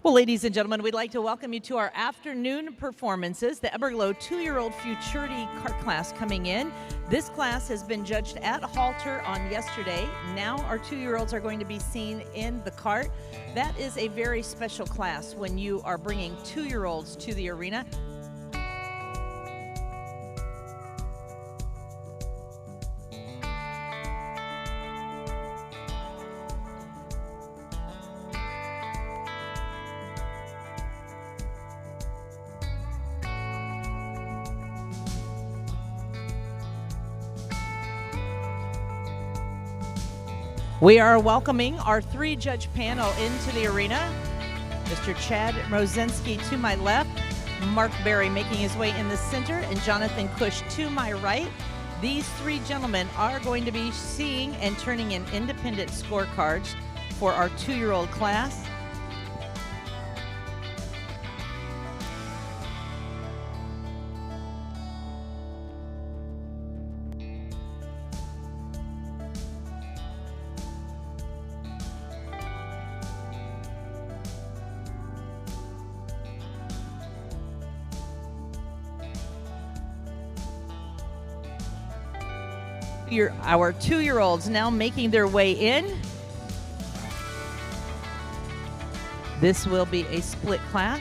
Well, ladies and gentlemen, we'd like to welcome you to our afternoon performances. The Everglow 2-year-old Futurity cart class coming in. This class has been judged at halter on yesterday. Now our 2-year-olds are going to be seen in the cart. That is a very special class when you are bringing 2-year-olds to the arena. We are welcoming our 3-judge panel into the arena. Mr. Chad Mrozinski to my left, Mark Berry making his way in the center, and Jonathan Cush to my right. These 3 gentlemen are going to be seeing and turning in independent scorecards for our 2-year-old class. Our 2-year-olds now making their way in. This will be a split class.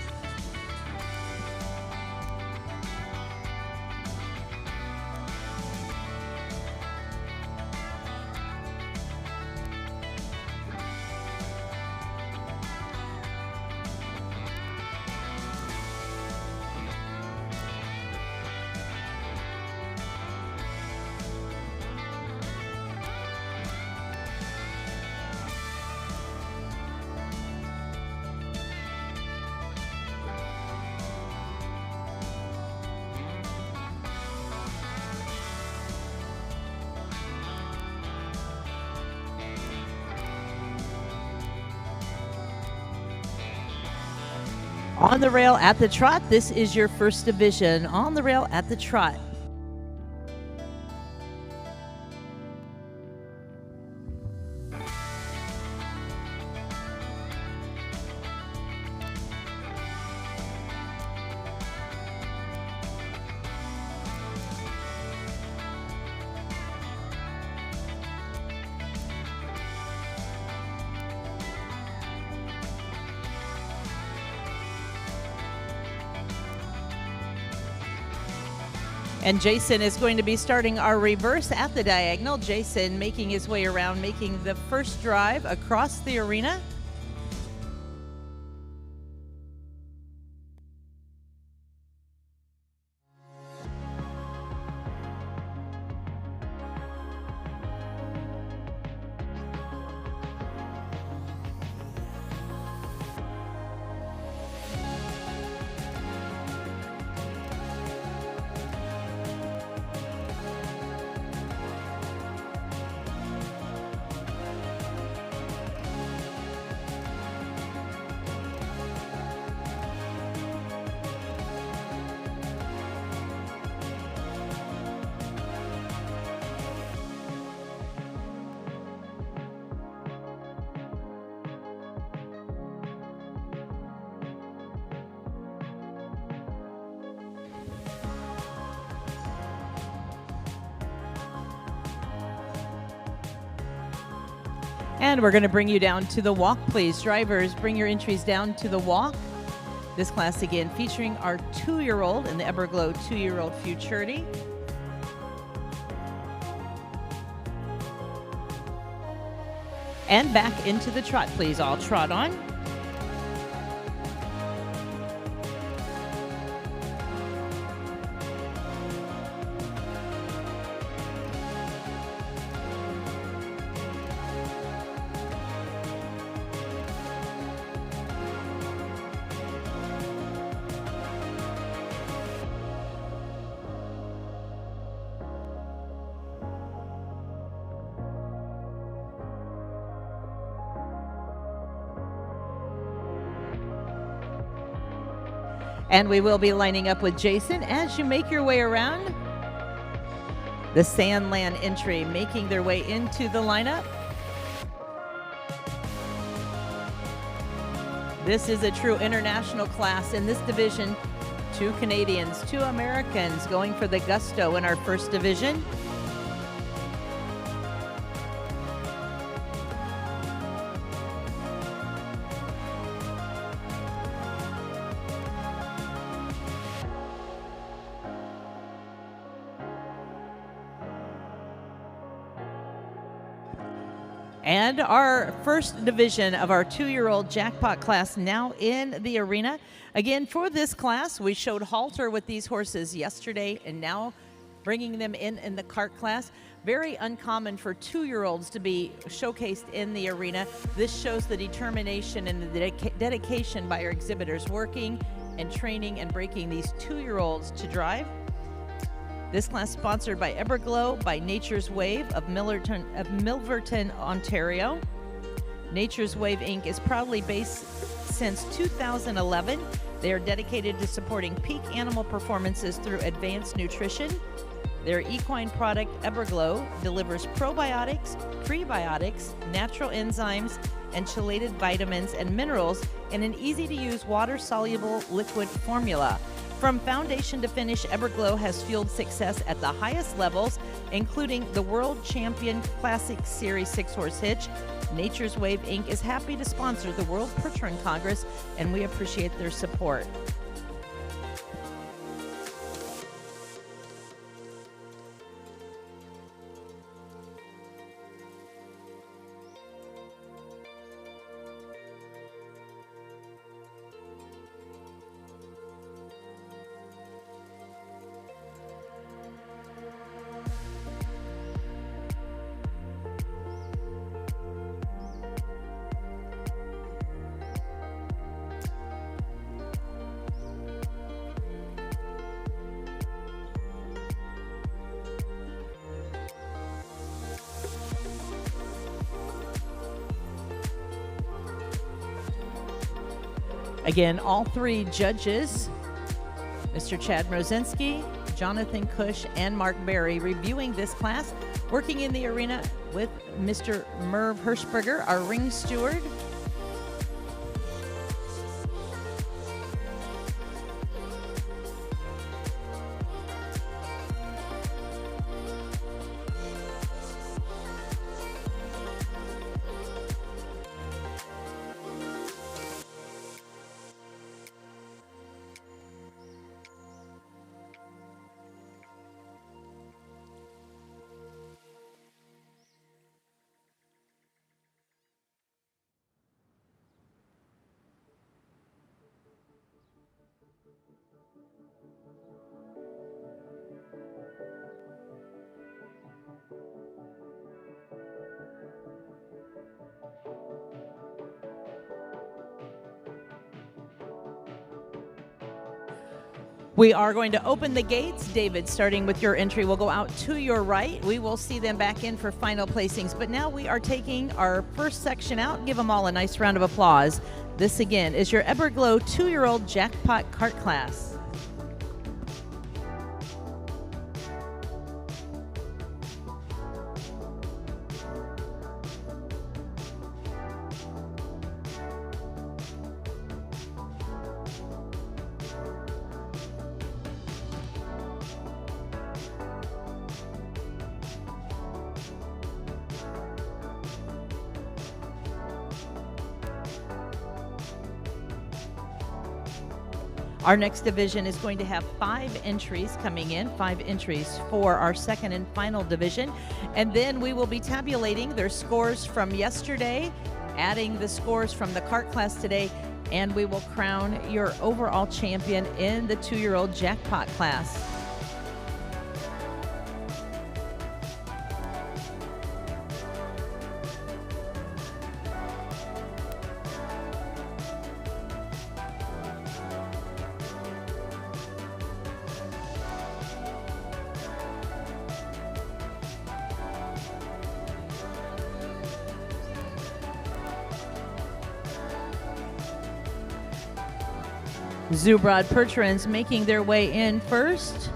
On the rail at the trot, this is your first division. On the rail at the trot. And Jason is going to be starting our reverse at the diagonal. Jason making his way around, making the first drive across the arena. And we're going to bring you down to the walk, please. Drivers, bring your entries down to the walk. This class again featuring our 2-year-old in the Everglow 2-year-old Futurity. And back into the trot, please. All trot on. And we will be lining up with Jason as you make your way around the Sandland entry, making their way into the lineup. This is a true international class. In this division, 2 Canadians, 2 Americans going for the gusto in our first division. And our first division of our 2-year-old jackpot class now in the arena. Again, for this class, we showed halter with these horses yesterday and now bringing them in the cart class. Very uncommon for 2-year-olds to be showcased in the arena. This shows the determination and the dedication by our exhibitors working and training and breaking these 2-year-olds to drive. This class sponsored by Everglow, by Nature's Wave of Milverton, Ontario. Nature's Wave Inc. is proudly based since 2011. They are dedicated to supporting peak animal performances through advanced nutrition. Their equine product, Everglow, delivers probiotics, prebiotics, natural enzymes, and chelated vitamins and minerals in an easy-to-use water-soluble liquid formula. From foundation to finish, Everglow has fueled success at the highest levels, including the World Champion Classic Series 6-horse hitch. Nature's Wave Inc. is happy to sponsor the World Percheron Congress, and we appreciate their support. Again, all 3 judges, Mr. Chad Mrozinski, Jonathan Cush, and Mark Berry, reviewing this class, working in the arena with Mr. Merv Hirschberger, our ring steward. We are going to open the gates. David, starting with your entry, will go out to your right. We will see them back in for final placings. But now we are taking our first section out. Give them all a nice round of applause. This, again, is your Everglow 2-year-old jackpot cart class. Our next division is going to have 5 entries coming in, 5 entries for our second and final division. And then we will be tabulating their scores from yesterday, adding the scores from the cart class today, and we will crown your overall champion in the 2-year-old jackpot class. World Percherons making their way in first.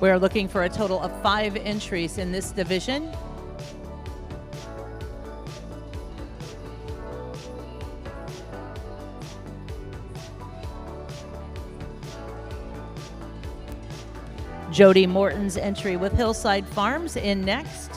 We're looking for a total of 5 entries in this division. Jody Morton's entry with Hillside Farms in next.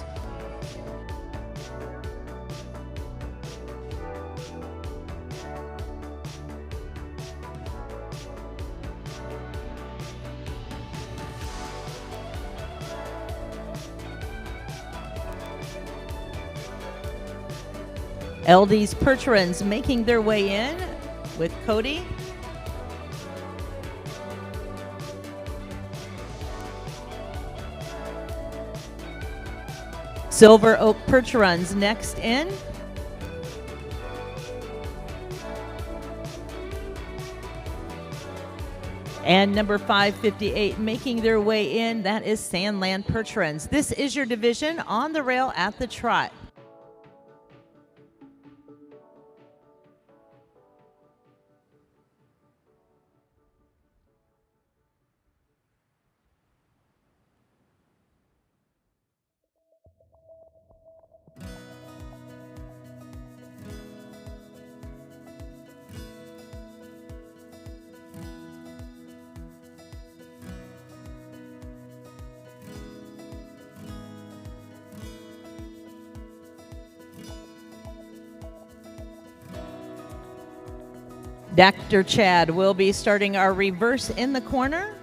LD's Percherons making their way in with Cody. Silver Oak Percherons next in. And number 558 making their way in, that is Sandland Percherons. This is your division on the rail at the trot. Dr. Chad will be starting our reverse in the corner.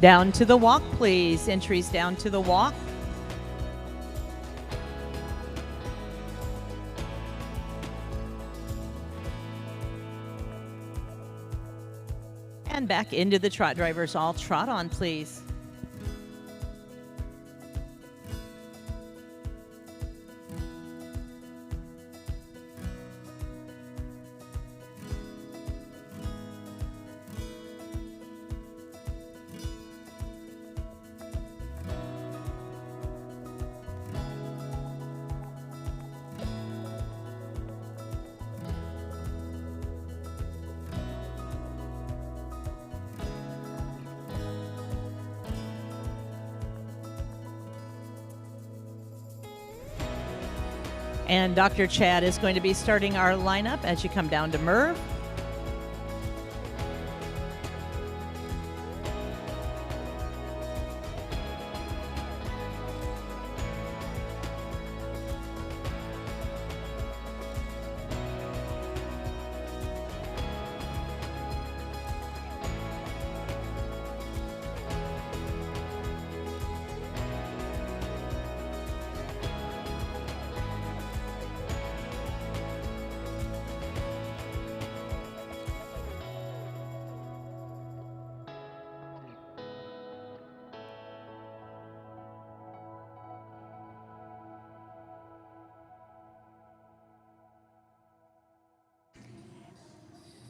Down to the walk, please. Entries down to the walk. And back into the trot. Drivers all trot on, please. And Dr. Chad is going to be starting our lineup as you come down to Merv.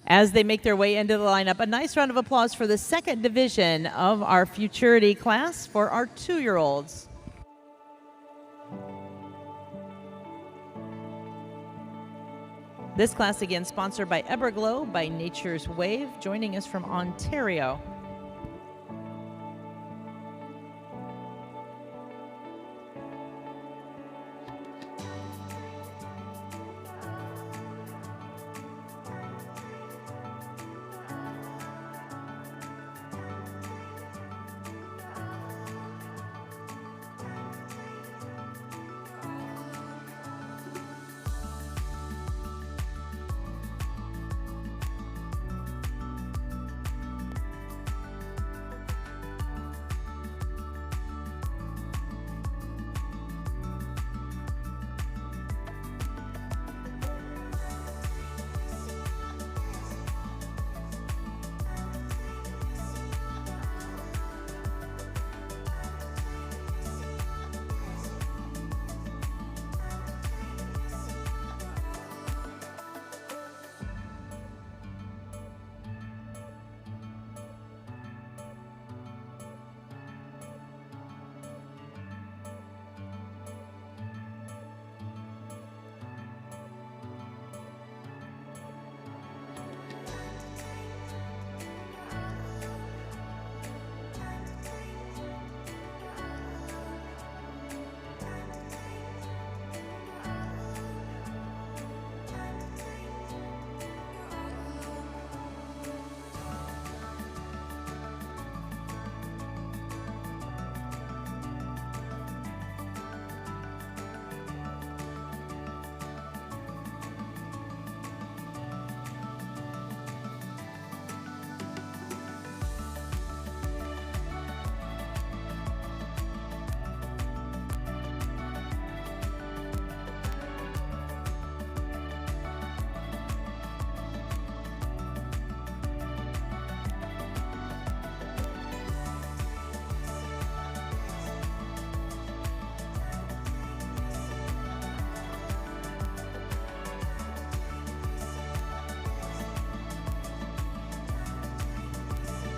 As they make their way into the lineup, a nice round of applause for the second division of our Futurity class for our 2-year-olds. This class again sponsored by Everglow, by Nature's Wave, joining us from Ontario.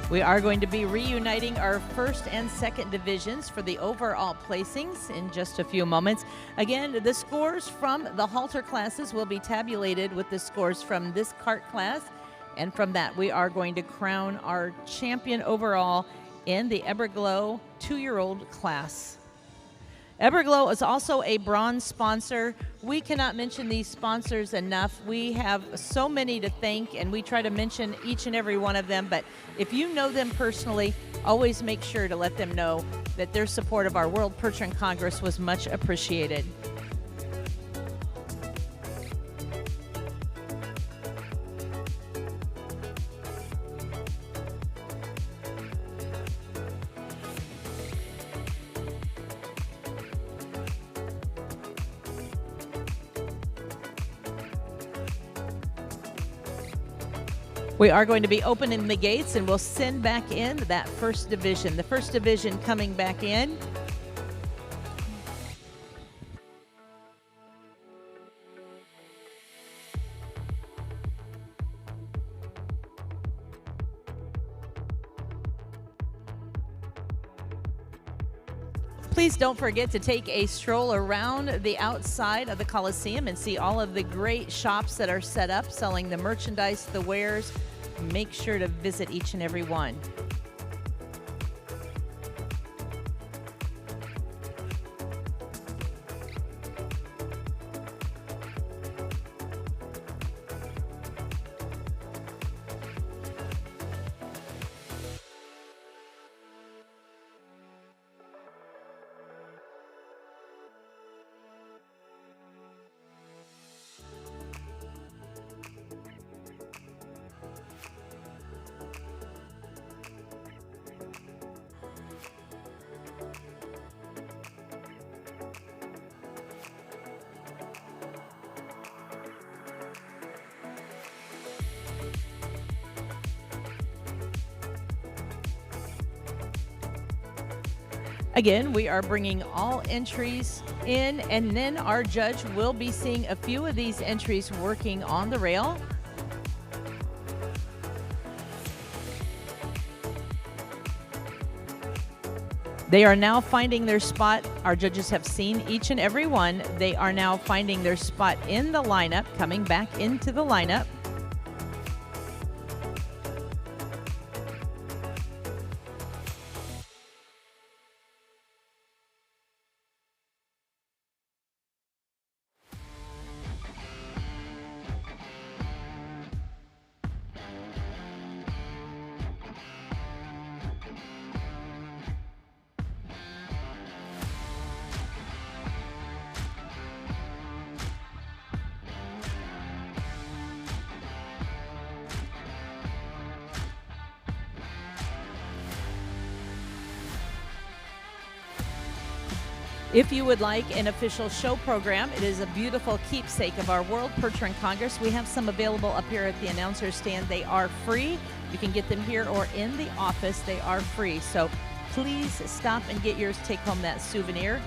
We are going to be reuniting our first and second divisions for the overall placings in just a few moments. Again, the scores from the halter classes will be tabulated with the scores from this cart class. And from that, we are going to crown our champion overall in the Everglow 2-year-old class. Everglow is also a bronze sponsor. We cannot mention these sponsors enough. We have so many to thank, and we try to mention each and every one of them. But if you know them personally, always make sure to let them know that their support of our World Percheron Congress was much appreciated. We are going to be opening the gates, and we'll send back in that first division. The first division coming back in. Please don't forget to take a stroll around the outside of the Coliseum and see all of the great shops that are set up selling the merchandise, the wares. Make sure to visit each and every one. Again, we are bringing all entries in, and then our judge will be seeing a few of these entries working on the rail. They are now finding their spot. Our judges have seen each and every one. They are now finding their spot in the lineup, coming back into the lineup. If you would like an official show program, it is a beautiful keepsake of our World Percheron Congress. We have some available up here at the announcer stand. They are free. You can get them here or in the office. They are free. So please stop and get yours. Take home that souvenir.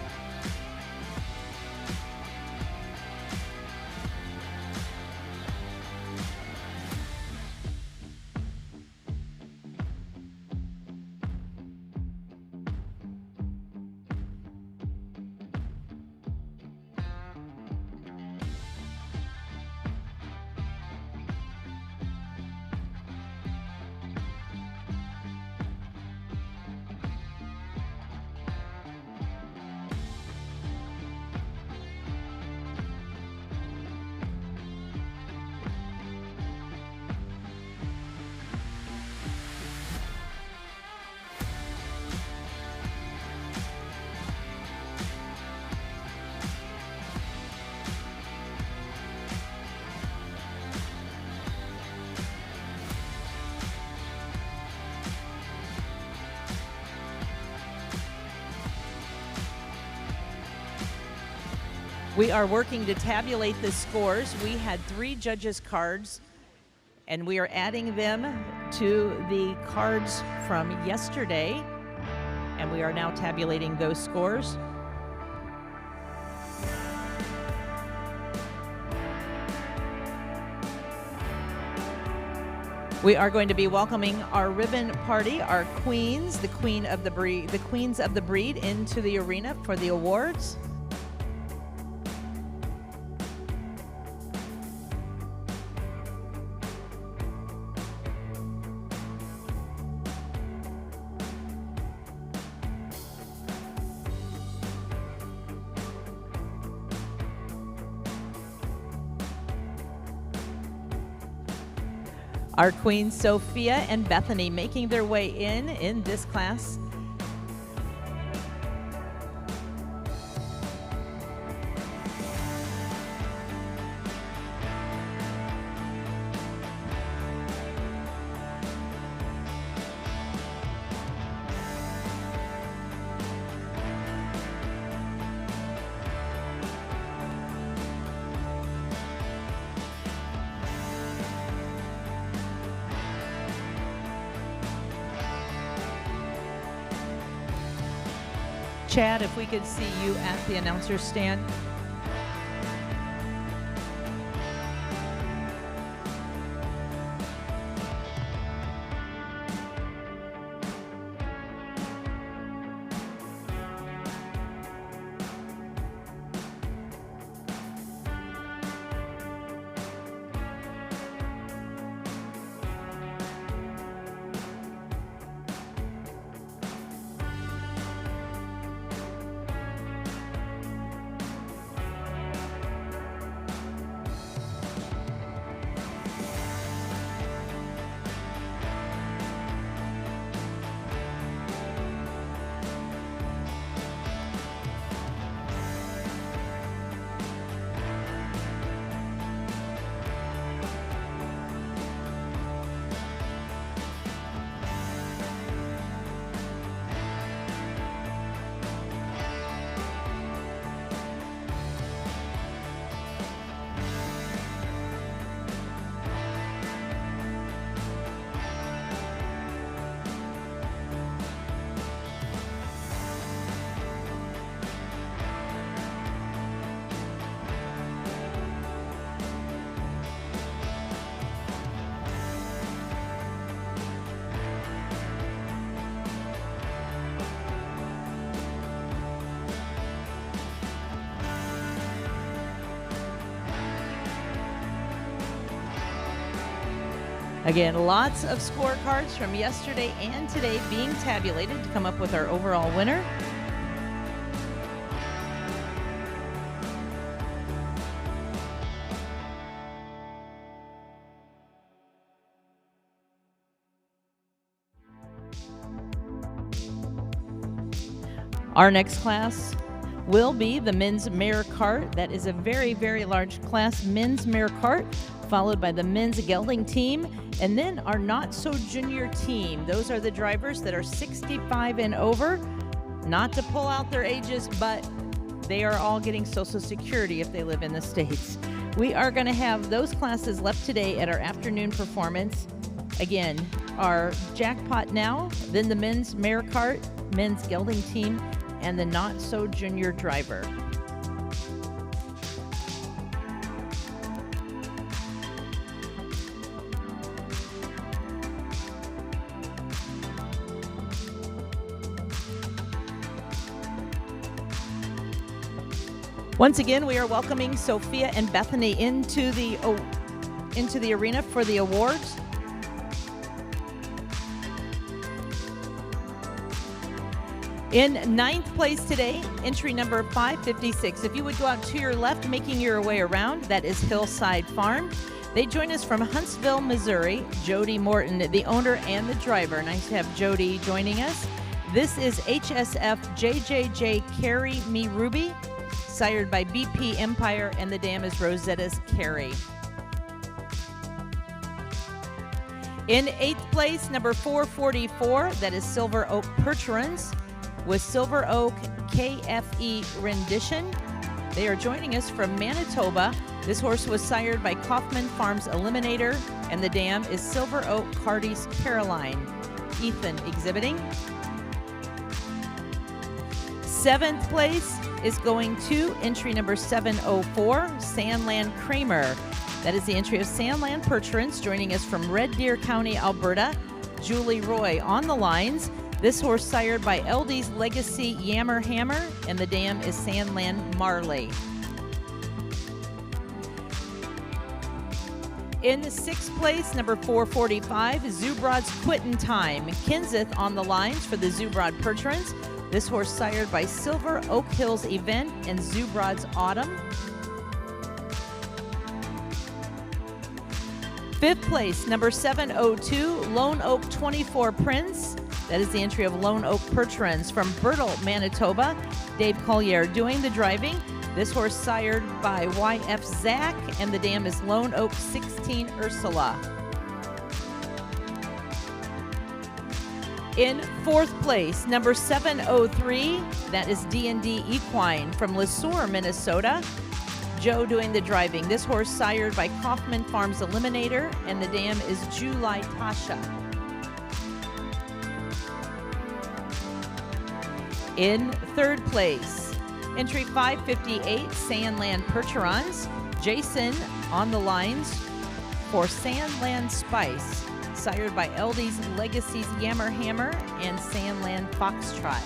We are working to tabulate the scores. We had 3 judges' cards, and we are adding them to the cards from yesterday, and we are now tabulating those scores. We are going to be welcoming our ribbon party, our queens, the queens of the breed into the arena for the awards. Our queens, Sophia and Bethany, making their way in this class. Chad, if we could see you at the announcer's stand. Again, lots of scorecards from yesterday and today being tabulated to come up with our overall winner. Our next class will be the men's mare cart. That is a very, very large class, men's mare cart, followed by the men's gelding team, and then our not-so-junior team. Those are the drivers that are 65 and over. Not to pull out their ages, but they are all getting Social Security if they live in the States. We are going to have those classes left today at our afternoon performance. Again, our jackpot now, then the men's mare cart, men's gelding team, and the not-so-junior driver. Once again, we are welcoming Sophia and Bethany into the arena for the awards. In ninth place today, entry number 556. If you would go out to your left, making your way around, that is Hillside Farm. They join us from Huntsville, Missouri. Jody Morton, the owner and the driver. Nice to have Jody joining us. This is HSF JJJ Carry Me Ruby, sired by BP Empire, and the dam is Rosetta's Carry. In eighth place, number 444, that is Silver Oak Percherons with Silver Oak KFE Rendition. They are joining us from Manitoba. This horse was sired by Kaufman Farms Eliminator, and the dam is Silver Oak Cardi's Caroline. Ethan exhibiting. Seventh place is going to entry number 704, Sandland Kramer. That is the entry of Sandland Percherons, joining us from Red Deer County, Alberta. Julie Roy on the lines. This horse sired by LD's Legacy Yammer Hammer, and the dam is Sandland Marley. In the 6th place, number 445, Zubrod's Quittin' Time. Kinseth on the lines for the Zubrod Percherons. This horse sired by Silver Oak Hills Event and Zubrod's Autumn. 5th place, number 702, Lone Oak 24 Prince. That is the entry of Lone Oak Percherons from Bertle, Manitoba. Dave Collier doing the driving. This horse sired by YF Zach, and the dam is Lone Oak 16 Ursula. In 4th place, number 703, that is D&D Equine from LeSueur, Minnesota. Joe doing the driving. This horse sired by Kaufman Farms Eliminator, and the dam is July Tasha. In 3rd place, entry 558, Sandland Percherons. Jason on the lines for Sandland Spice, sired by LD's Legacy's Yammer Hammer and Sandland Foxtrot.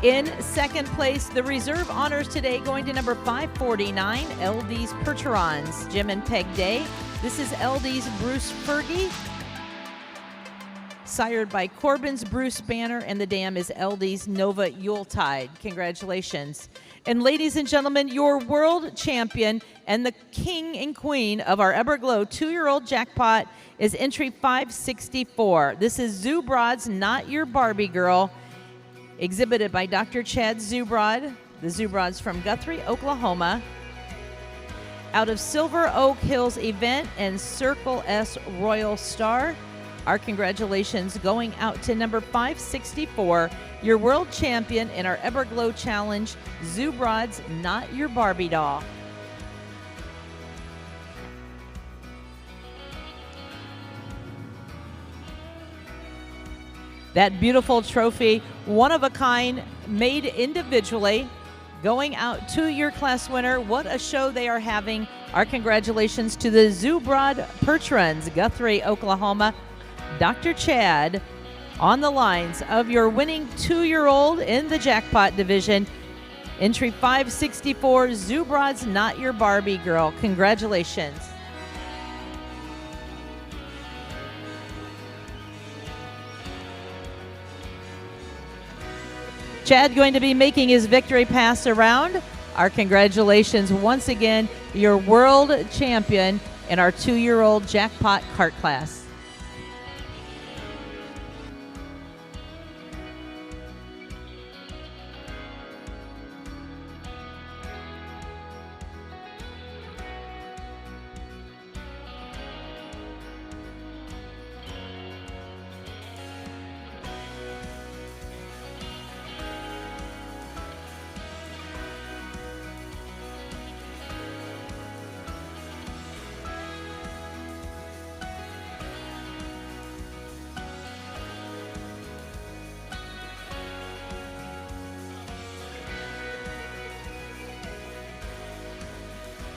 In 2nd place, the reserve honors today going to number 549, LD's Percherons, Jim and Peg Day. This is LD's Bruce Fergie, sired by Corbin's Bruce Banner, and the dam is LD's Nova Yuletide. Congratulations. And ladies and gentlemen, your world champion and the king and queen of our Everglow 2-year-old jackpot is entry 564. This is Zubrod's Not Your Barbie Girl, exhibited by Dr. Chad Zubrod. The Zubrods from Guthrie, Oklahoma. Out of Silver Oak Hills Event and Circle S Royal Star. Our congratulations going out to number 564, your world champion in our Everglow Challenge, Zubrod's Not Your Barbie Doll. That beautiful trophy, one of a kind, made individually, going out to your class winner. What a show they are having. Our congratulations to the Zubrod Percherons, Guthrie, Oklahoma. Dr. Chad on the lines of your winning 2-year-old in the jackpot division. Entry 564, Zubrod's Not Your Barbie Girl. Congratulations. Chad going to be making his victory pass around. Our congratulations once again, your world champion in our 2-year-old jackpot cart class.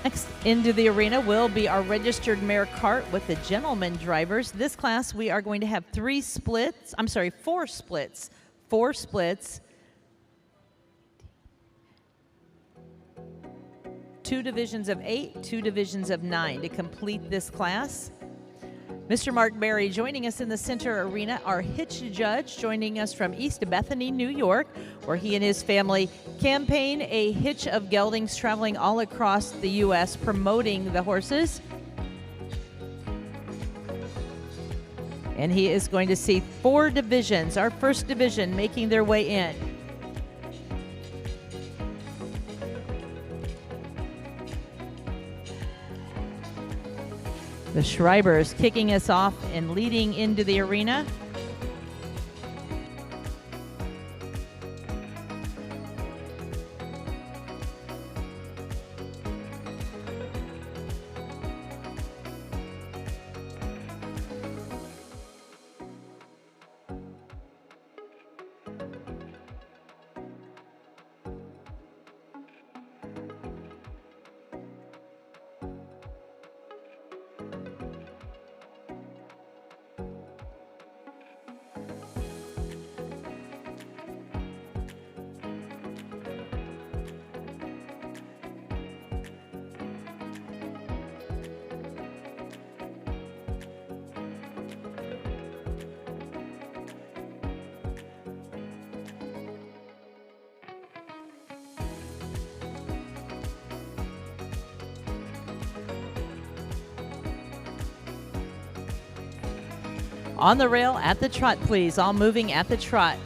Next into the arena will be our registered mare cart with the gentleman drivers. This class we are going to have 4 splits. 4 splits. 2 divisions of 8, 2 divisions of 9 to complete this class. Mr. Mark Berry joining us in the center arena, our hitch judge joining us from East Bethany, New York, where he and his family campaign a hitch of geldings traveling all across the U.S. promoting the horses. And he is going to see 4 divisions, our first division making their way in. The Schreibers kicking us off and leading into the arena. On the rail at the trot, please. All moving at the trot.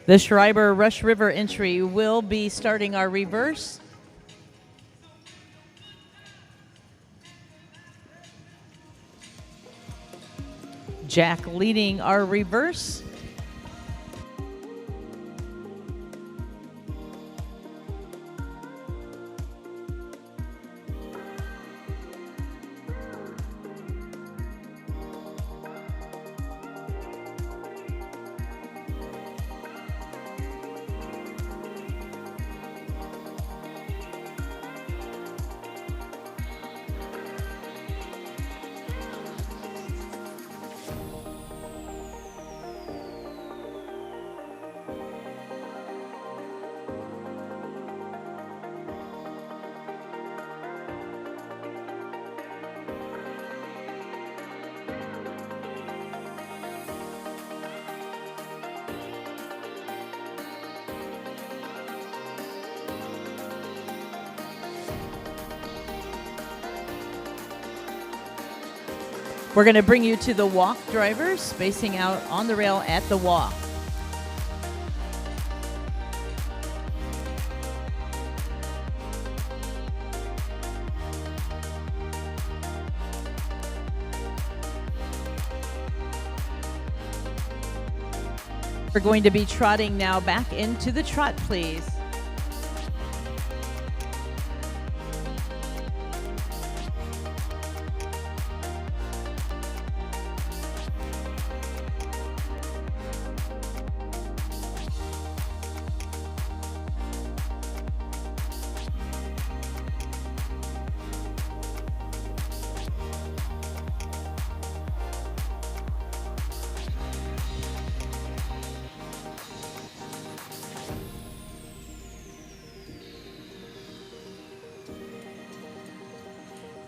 The Schreiber Rush River entry will be starting our reverse. Jack leading our reverse. We're going to bring you to the walk drivers, spacing out on the rail at the walk. We're going to be trotting now back into the trot, please.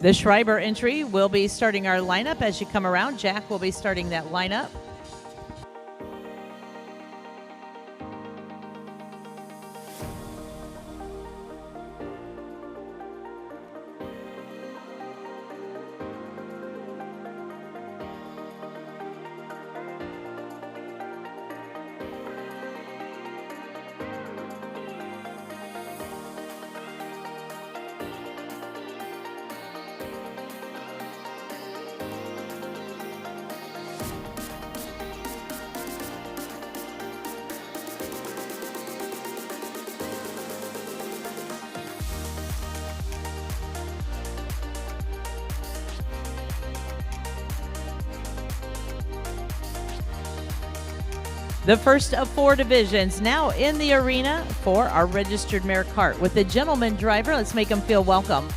The Schreiber entry will be starting our lineup as you come around. Jack will be starting that lineup. The first of 4 divisions now in the arena for our registered mare cart. With the gentleman driver, let's make him feel welcome.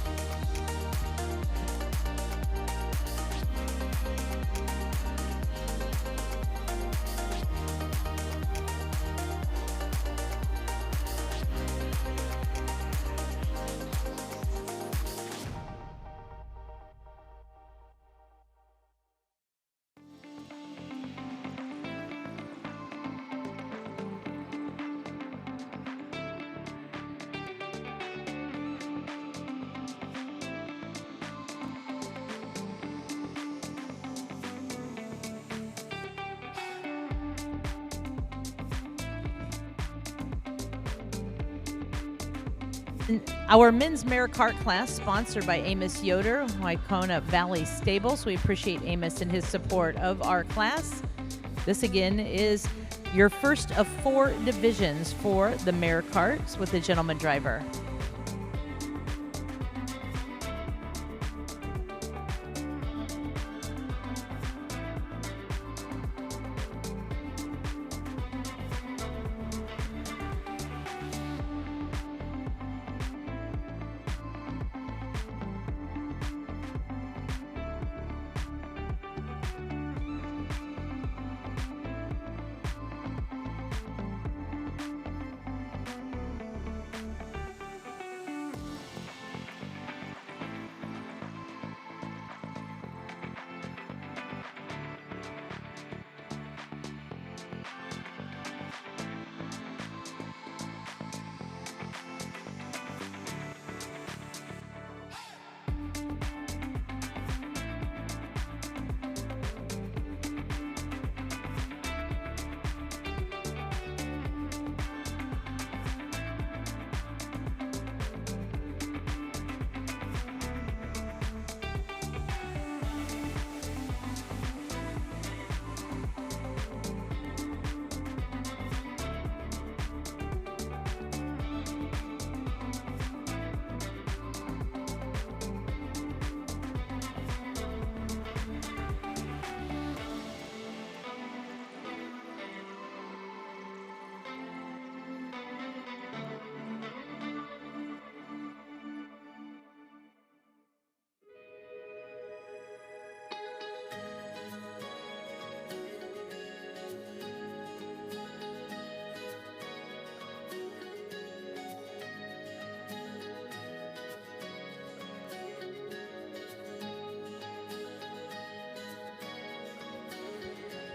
Our men's mare cart class sponsored by Amos Yoder, Waikona Valley Stables. We appreciate Amos and his support of our class. This again is your first of 4 divisions for the mare carts with the gentleman driver.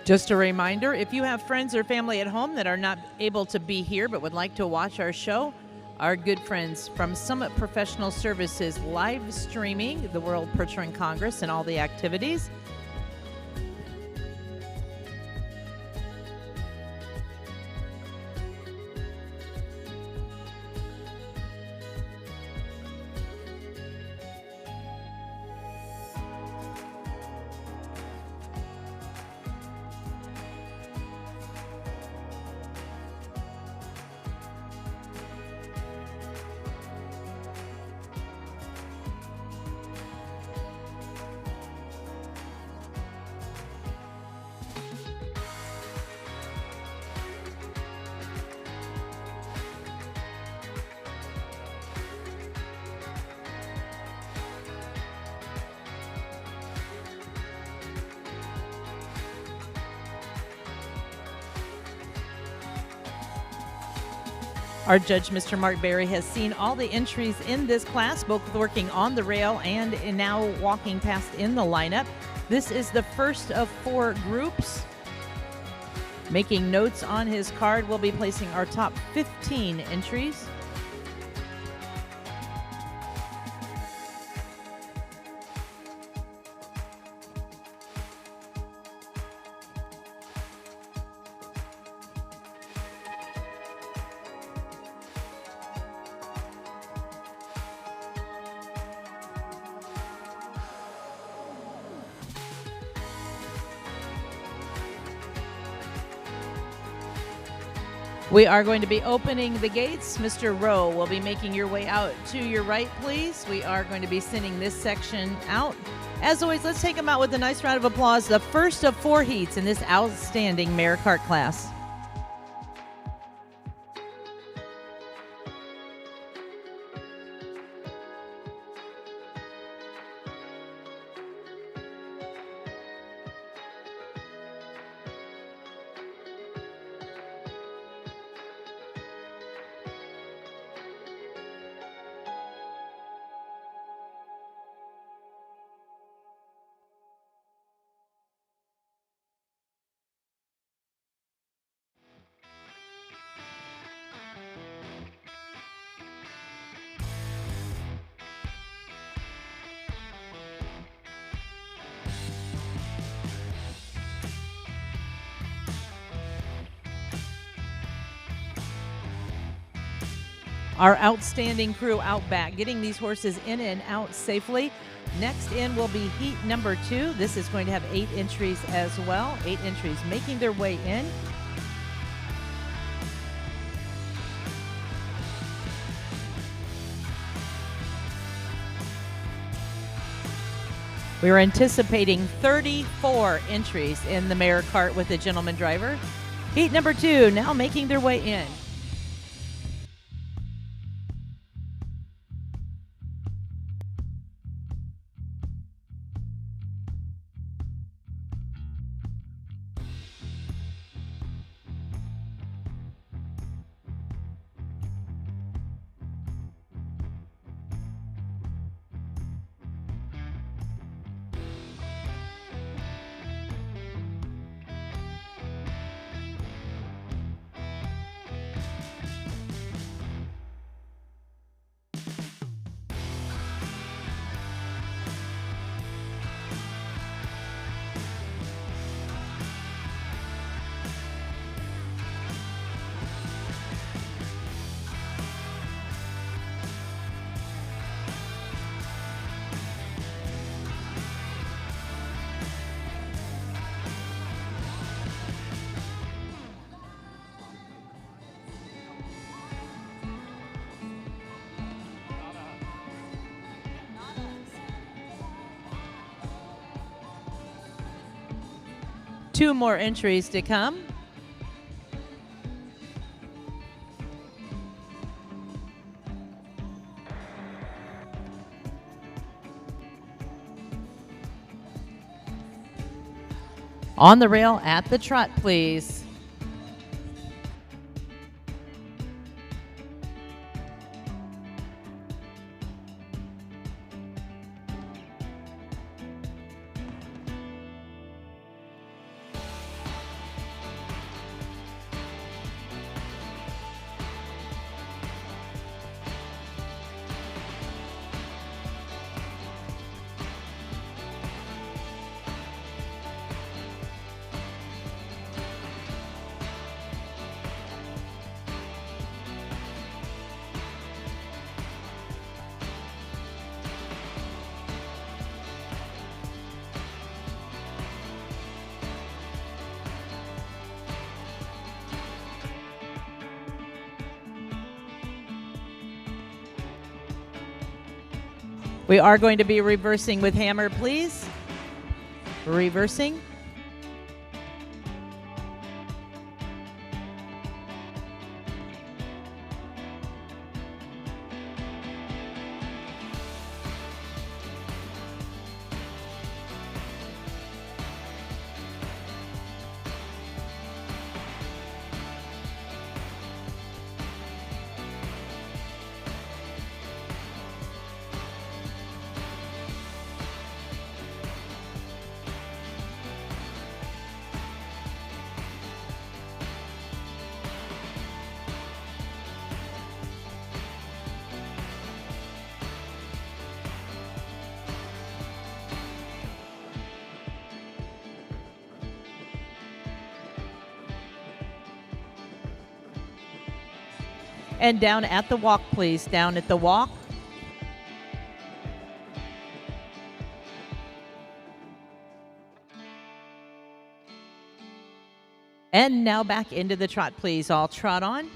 Just a reminder, if you have friends or family at home that are not able to be here but would like to watch our show, our good friends from Summit Professional Services live streaming the World Percheron Congress and all the activities. Our judge, Mr. Mark Berry, has seen all the entries in this class, both working on the rail and now walking past in the lineup. This is the first of 4 groups. Making notes on his card, we'll be placing our top 15 entries. We are going to be opening the gates. Mr. Rowe will be making your way out to your right, please. We are going to be sending this section out. As always, let's take them out with a nice round of applause. The first of 4 heats in this outstanding mare cart class. Our outstanding crew out back, getting these horses in and out safely. Next in will be heat number 2. This is going to have 8 entries as well. 8 entries making their way in. We are anticipating 34 entries in the mare cart with the gentleman driver. Heat number 2 now making their way in. Two more entries to come. On the rail at the trot, please. We are going to be reversing with hammer, please. Reversing. And down at the walk, please. Down at the walk. And now back into the trot, please. All trot on.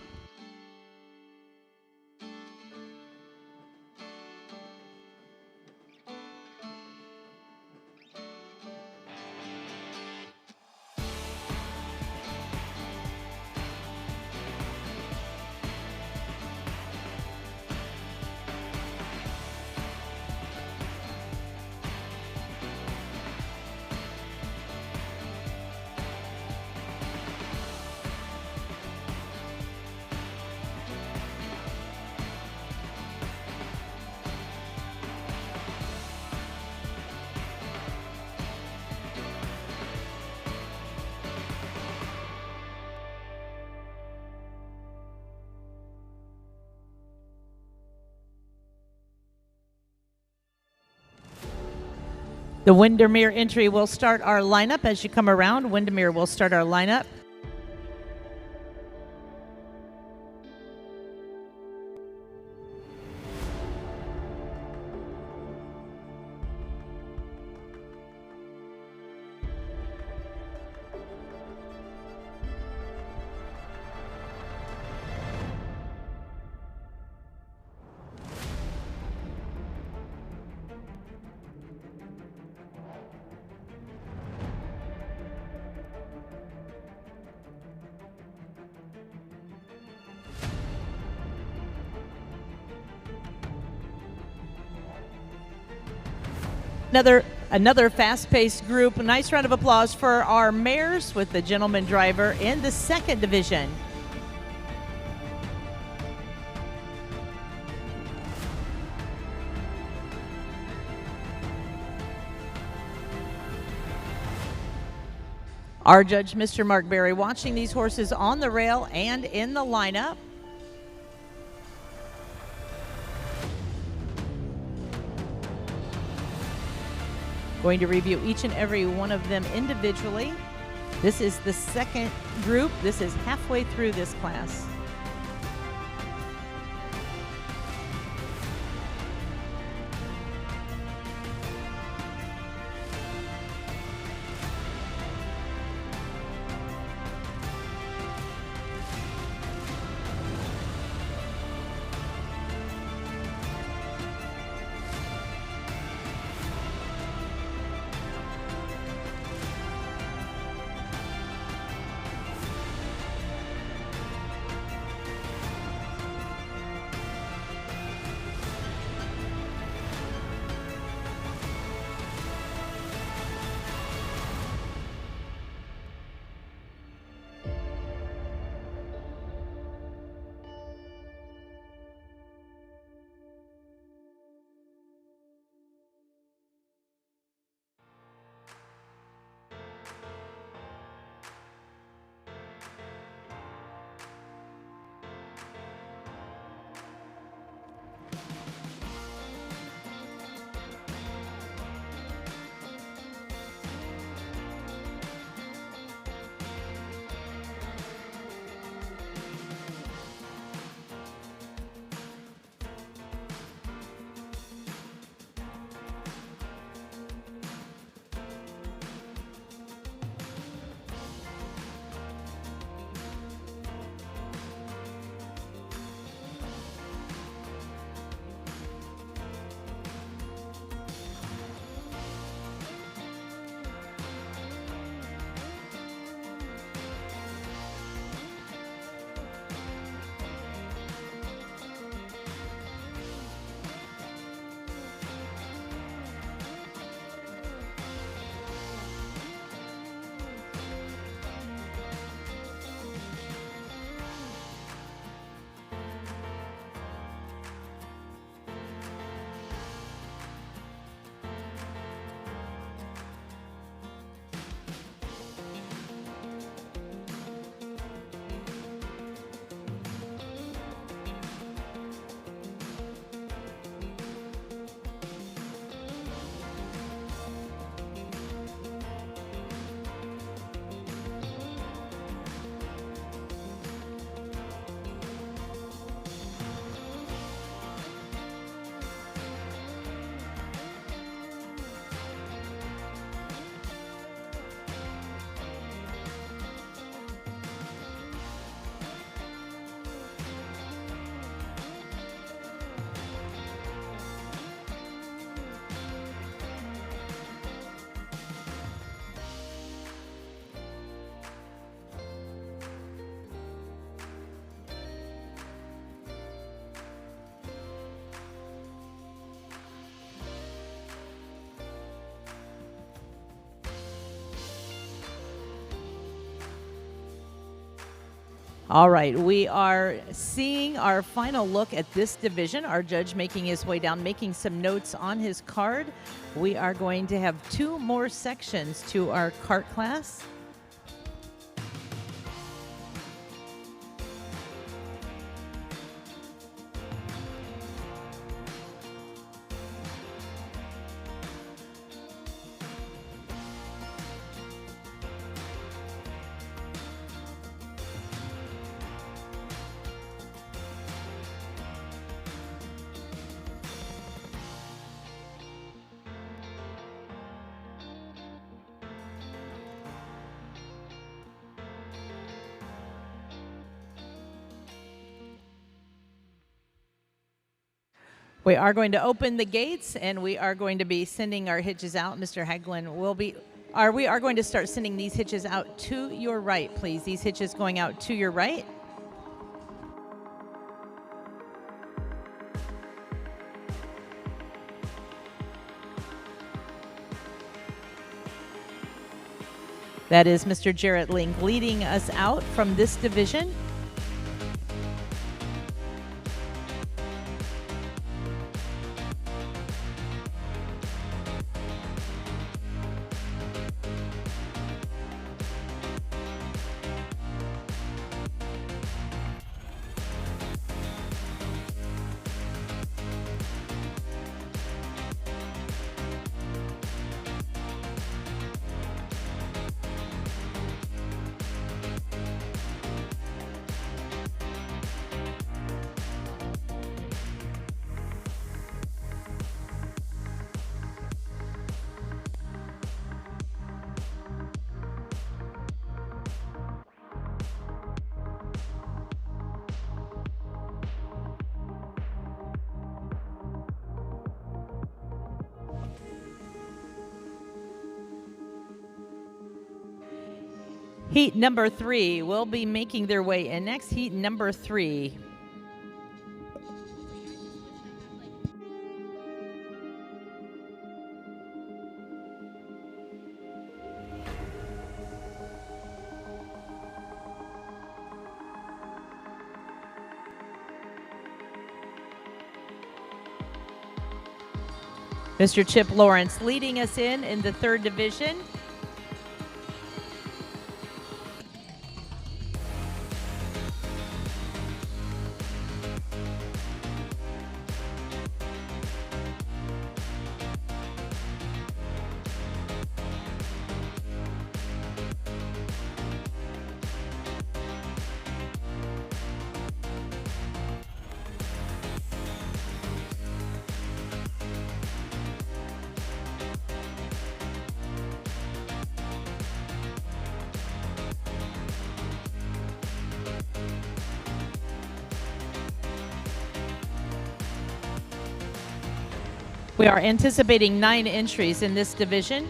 The Windermere entry will start our lineup as you come around. Windermere will start our lineup. Another fast-paced group. A nice round of applause for our mares with the gentleman driver in the second division. Our judge, Mr. Mark Berry, watching these horses on the rail and in the lineup. Going to review each and every one of them individually. This is the second group. This is halfway through this class. All right, we are seeing our final look at this division. Our judge making his way down, making some notes on his card. We are going to have 2 more sections to our cart class. We are going to open the gates, and we are going to be sending our hitches out. Mr. Haglin will be, we are going to start sending these hitches out to your right, please. These hitches going out to your right. That is Mr. Jarrett Link leading us out from this division. Heat number 3 will be making their way in next. Heat number 3. Mr. Chip Lawrence leading us in the 3rd division. We are anticipating 9 entries in this division.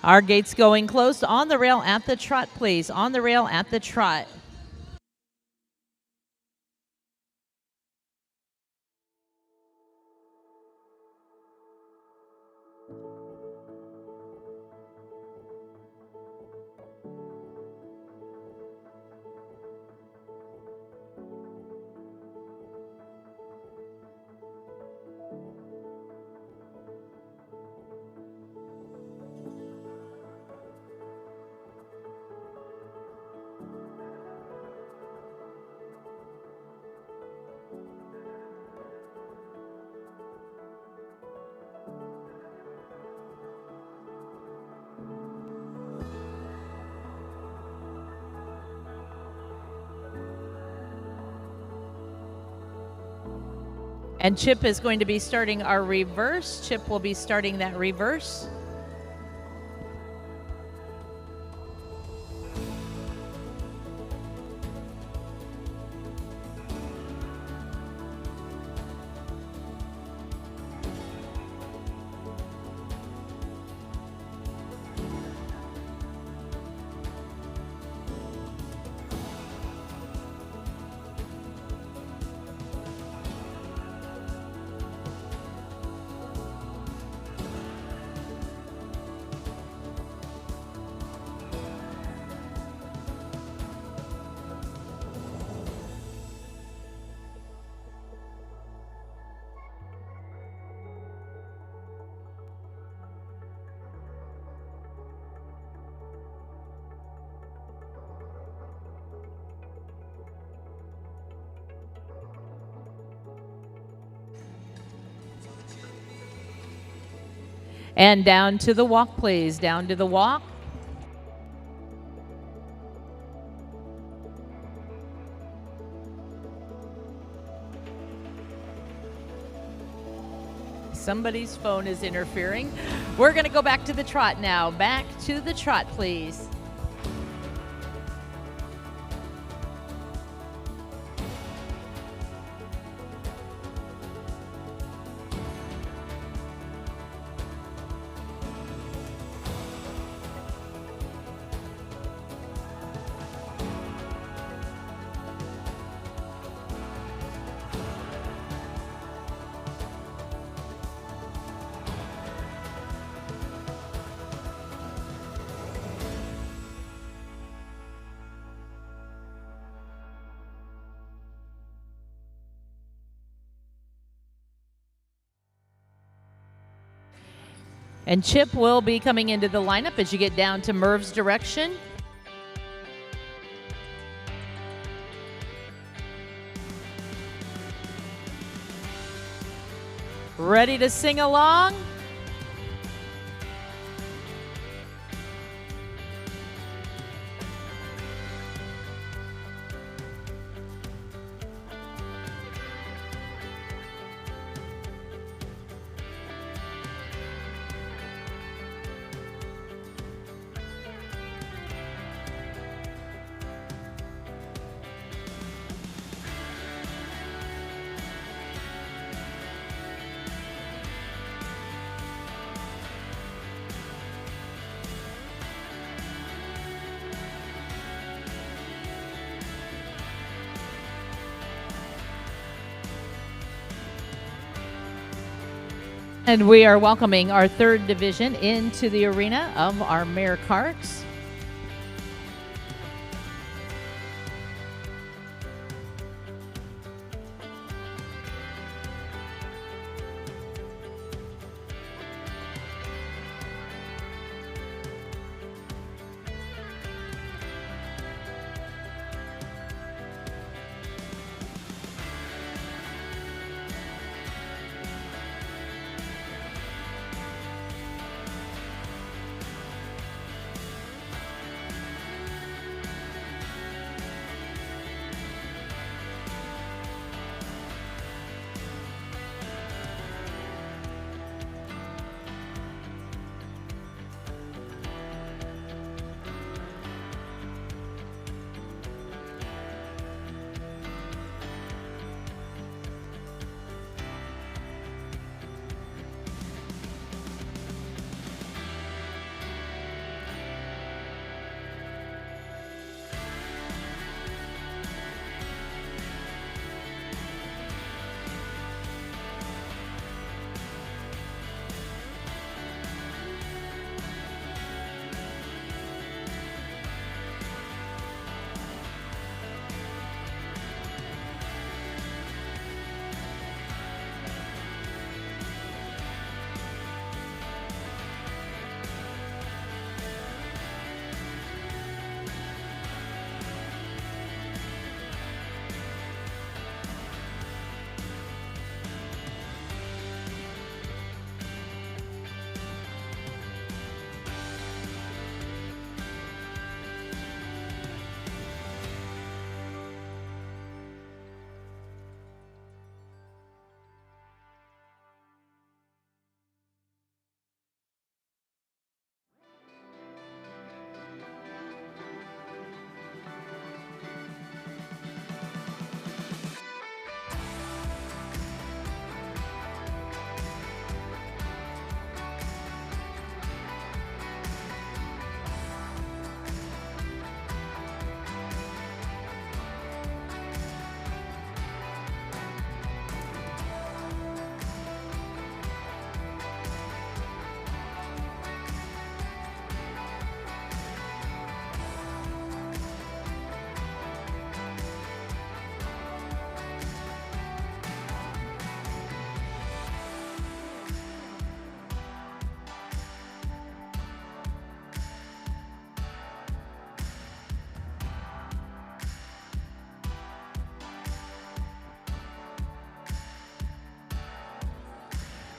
Our gates going closed. On the rail at the trot, please. On the rail at the trot. And Chip is going to be starting our reverse. Chip will be starting that reverse. And down to the walk, please. Down to the walk. Somebody's phone is interfering. We're going to go back to the trot now. Back to the trot, please. And Chip will be coming into the lineup as you get down to Merv's direction. Ready to sing along? And we are welcoming our third division into the arena of our mare carts.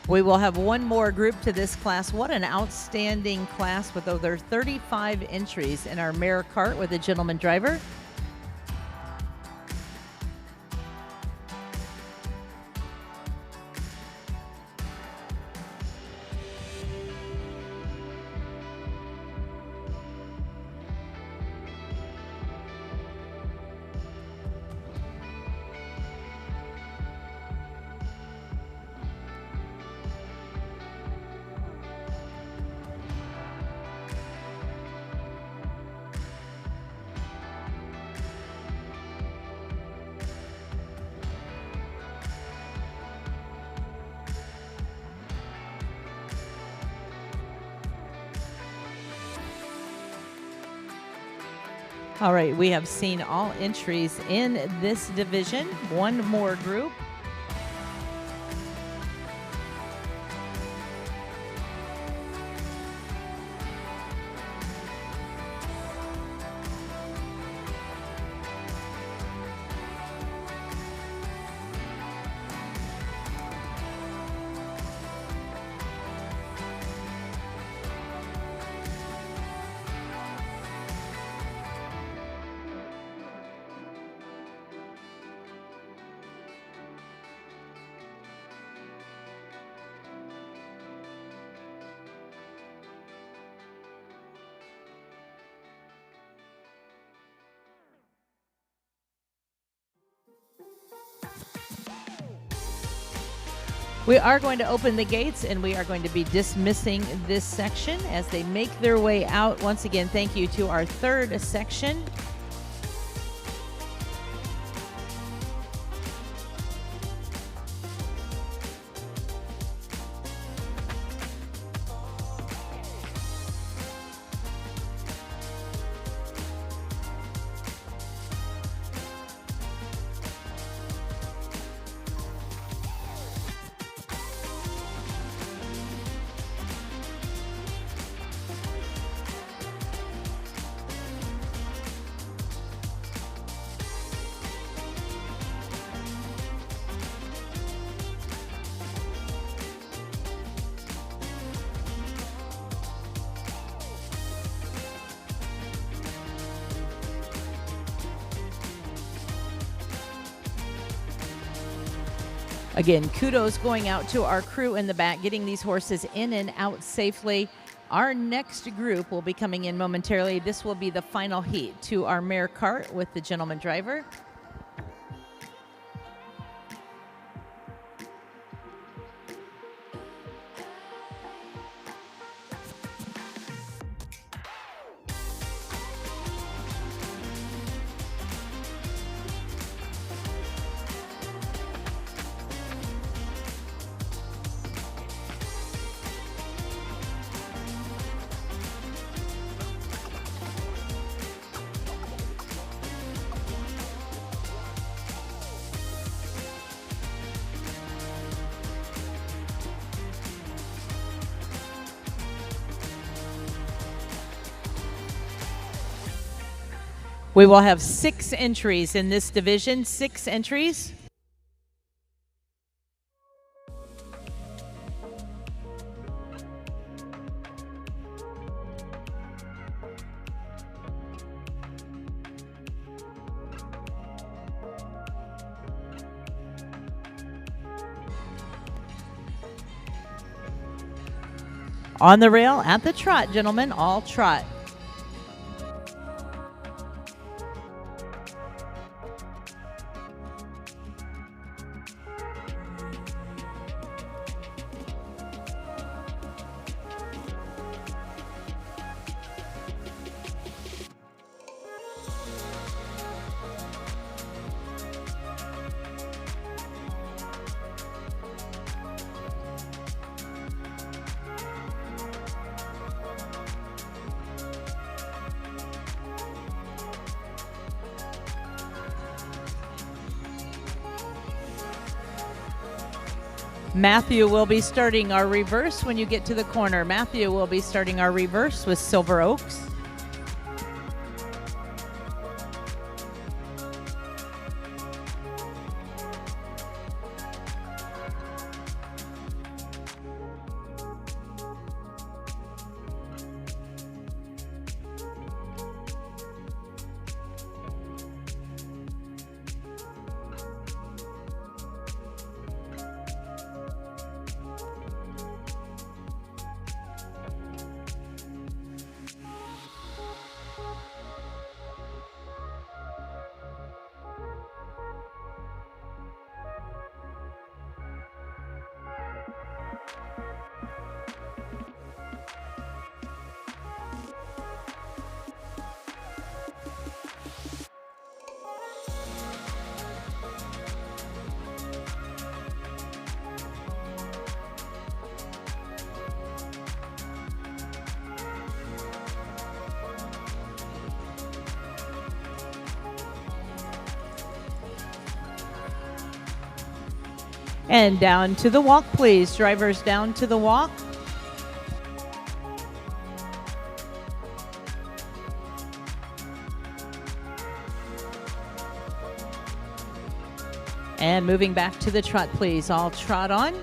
We will have one more group to this class. What an outstanding class with over 35 entries in our mare cart with a gentleman driver. All right, we have seen all entries in this division. One more group. We are going to open the gates and we are going to be dismissing this section as they make their way out. Once again, thank you to our third section. Again, kudos going out to our crew in the back, getting these horses in and out safely. Our next group will be coming in momentarily. This will be the final heat to our mare cart with the gentleman driver. We will have 6 entries in this division, 6 entries. On the rail at the trot, gentlemen, all trot. Matthew will be starting our reverse when you get to the corner. Matthew will be starting our reverse with Silver Oaks. And down to the walk, please. Drivers down to the walk. And moving back to the trot, please. All trot on.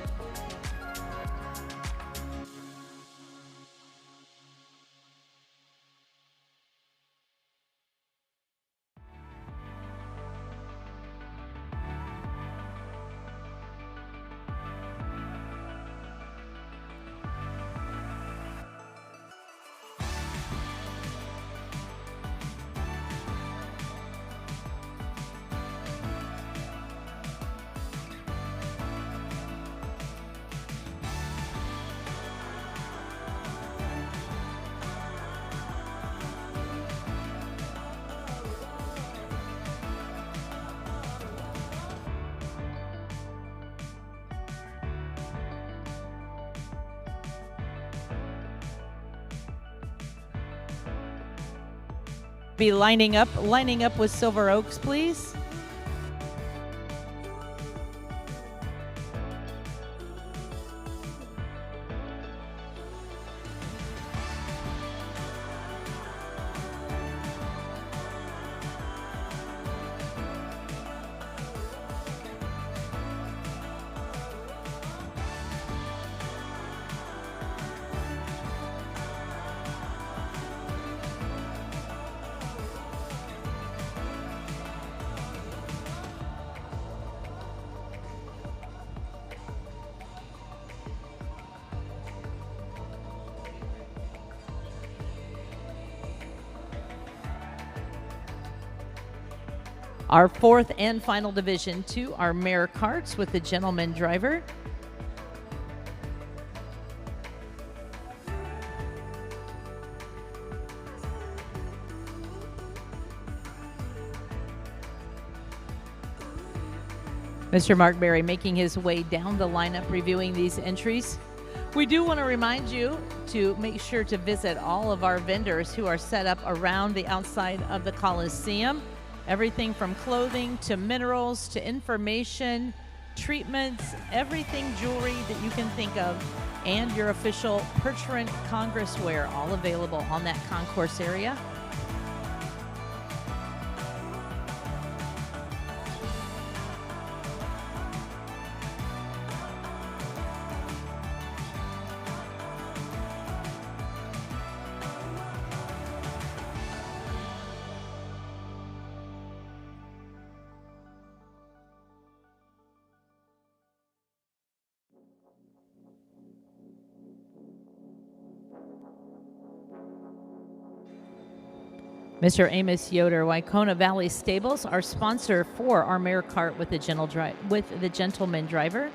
Be lining up with Silver Oaks, please. Our fourth and final Division II are mare carts with the gentleman driver. Mr. Mark Berry making his way down the lineup reviewing these entries. We do want to remind you to make sure to visit all of our vendors who are set up around the outside of the Coliseum. Everything from clothing to minerals to information, treatments, everything jewelry that you can think of, and your official Percheron Congress wear, all available on that concourse area. Mr. Amos Yoder, Waikona Valley Stables, our sponsor for our mare cart with the gentleman driver.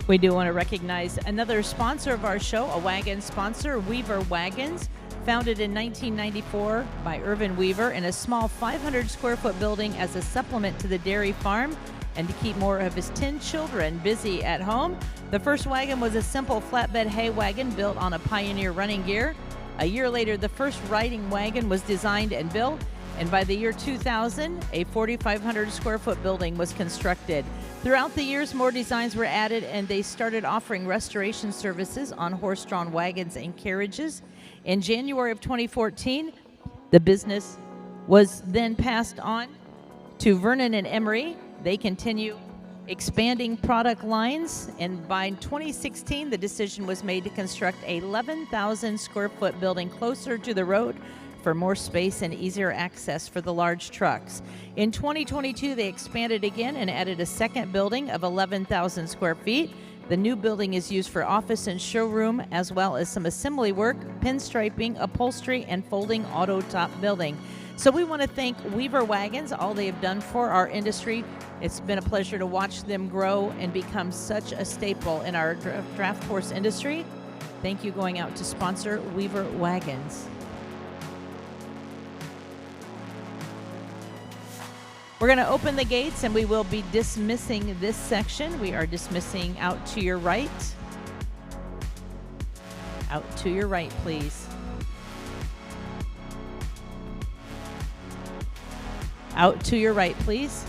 We do want to recognize another sponsor of our show, a wagon sponsor, Weaver Wagons, founded in 1994 by Irvin Weaver in a small 500 square foot building as a supplement to the dairy farm and to keep more of his 10 children busy at home. The first wagon was a simple flatbed hay wagon built on a Pioneer running gear. A year later, the first riding wagon was designed and built, and by the year 2000, a 4,500 square foot building was constructed. Throughout the years, more designs were added, and they started offering restoration services on horse-drawn wagons and carriages. In January of 2014, the business was then passed on to Vernon and Emery. They continue expanding product lines, and by 2016, the decision was made to construct a 11,000 square foot building closer to the road for more space and easier access for the large trucks. In 2022, they expanded again and added a second building of 11,000 square feet. The new building is used for office and showroom, as well as some assembly work, pinstriping, upholstery, and folding auto top building. So we want to thank Weaver Wagons, all they have done for our industry. It's been a pleasure to watch them grow and become such a staple in our draft horse industry. Thank you going out to sponsor Weaver Wagons. We're going to open the gates and we will be dismissing this section. We are dismissing out to your right. Out to your right, please. Out to your right, please.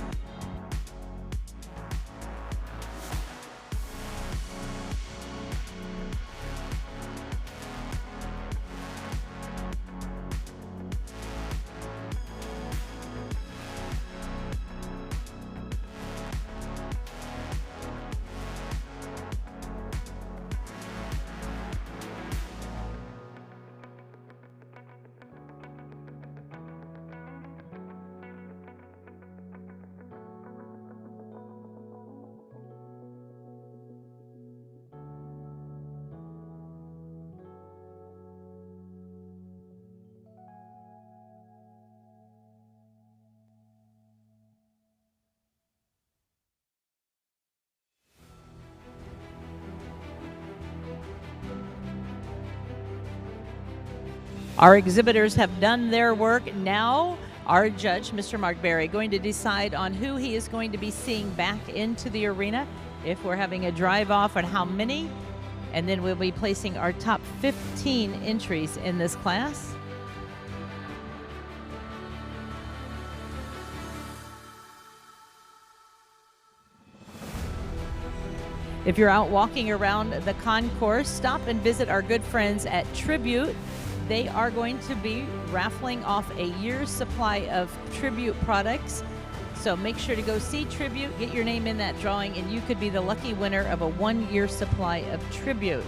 Our exhibitors have done their work. Now, our judge, Mr. Mark Berry, going to decide on who he is going to be seeing back into the arena, if we're having a drive-off, and how many. And then we'll be placing our top 15 entries in this class. If you're out walking around the concourse, stop and visit our good friends at Tribute. They are going to be raffling off a year's supply of Tribute products. So make sure to go see Tribute, get your name in that drawing, and you could be the lucky winner of a 1-year supply of Tribute.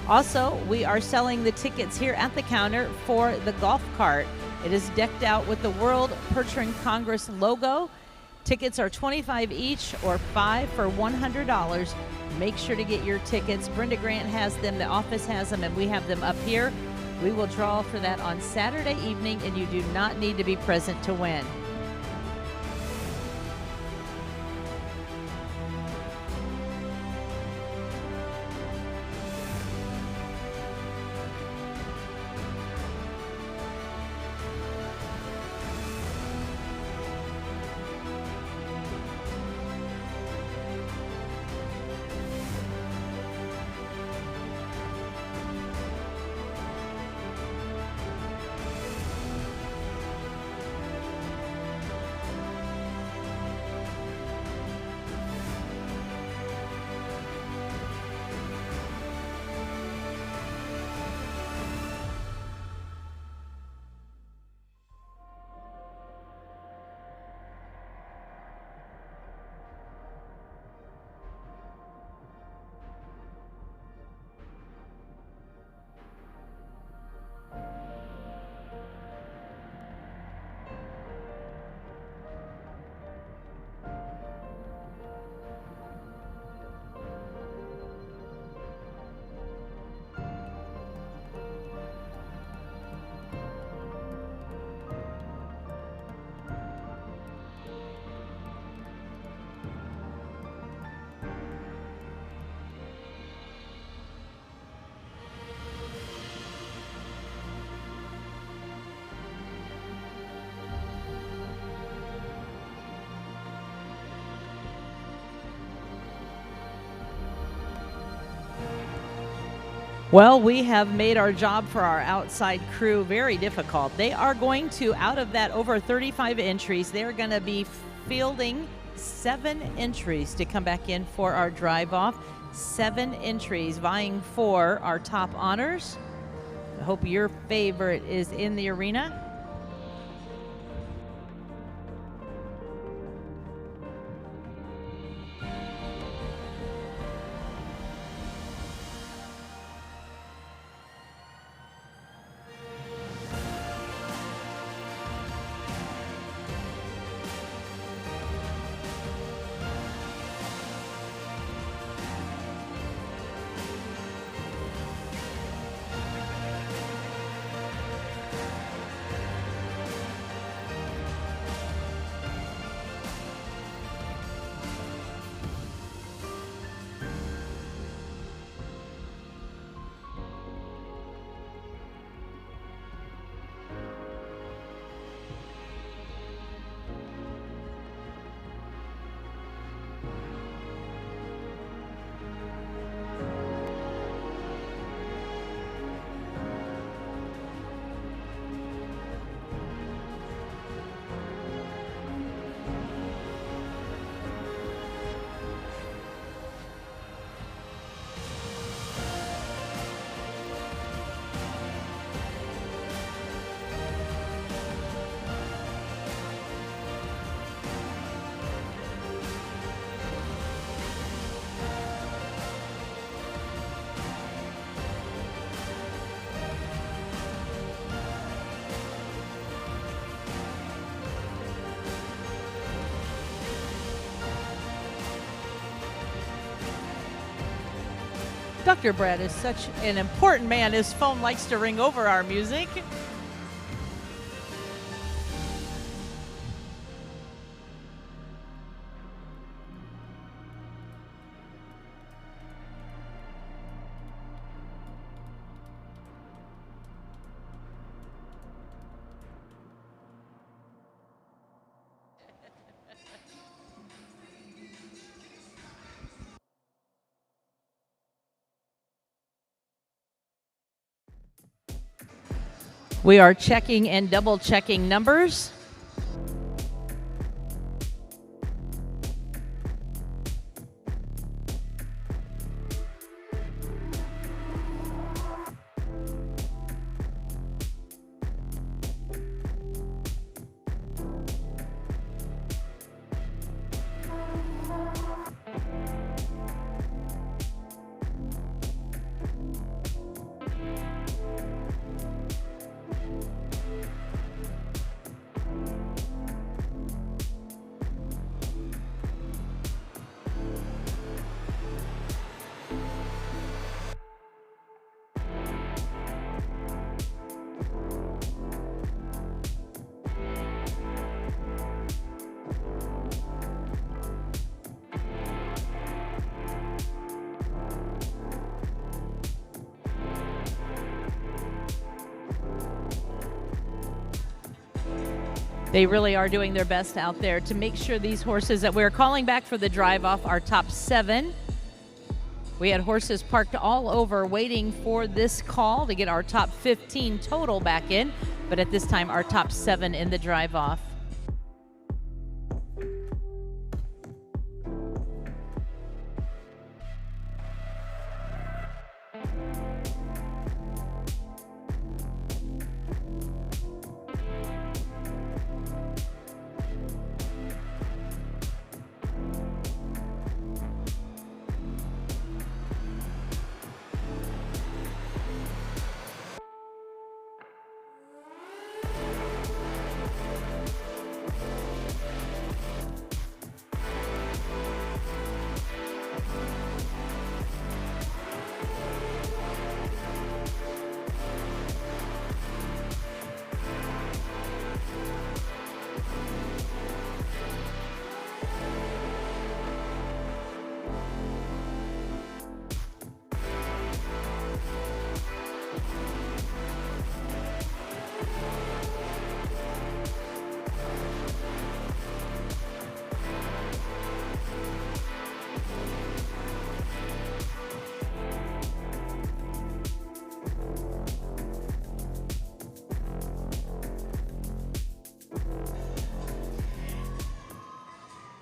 Also, we are selling the tickets here at the counter for the golf cart. It is decked out with the World Percheron Congress logo. Tickets are $25 each or $5 for $100. Make sure to get your tickets. Brenda Grant has them, the office has them, and we have them up here. We will draw for that on Saturday evening, and you do not need to be present to win. Well, we have made our job for our outside crew very difficult. They are going to, out of that over 35 entries, they're going to be fielding 7 entries to come back in for our drive-off. 7 entries vying for our top honors. I hope your favorite is in the arena. Dr. Brad is such an important man. His phone likes to ring over our music. We are checking and double checking numbers. They really are doing their best out there to make sure these horses that we're calling back for the drive off are top 7. We had horses parked all over waiting for this call to get our top 15 total back in, but at this time our top 7 in the drive off.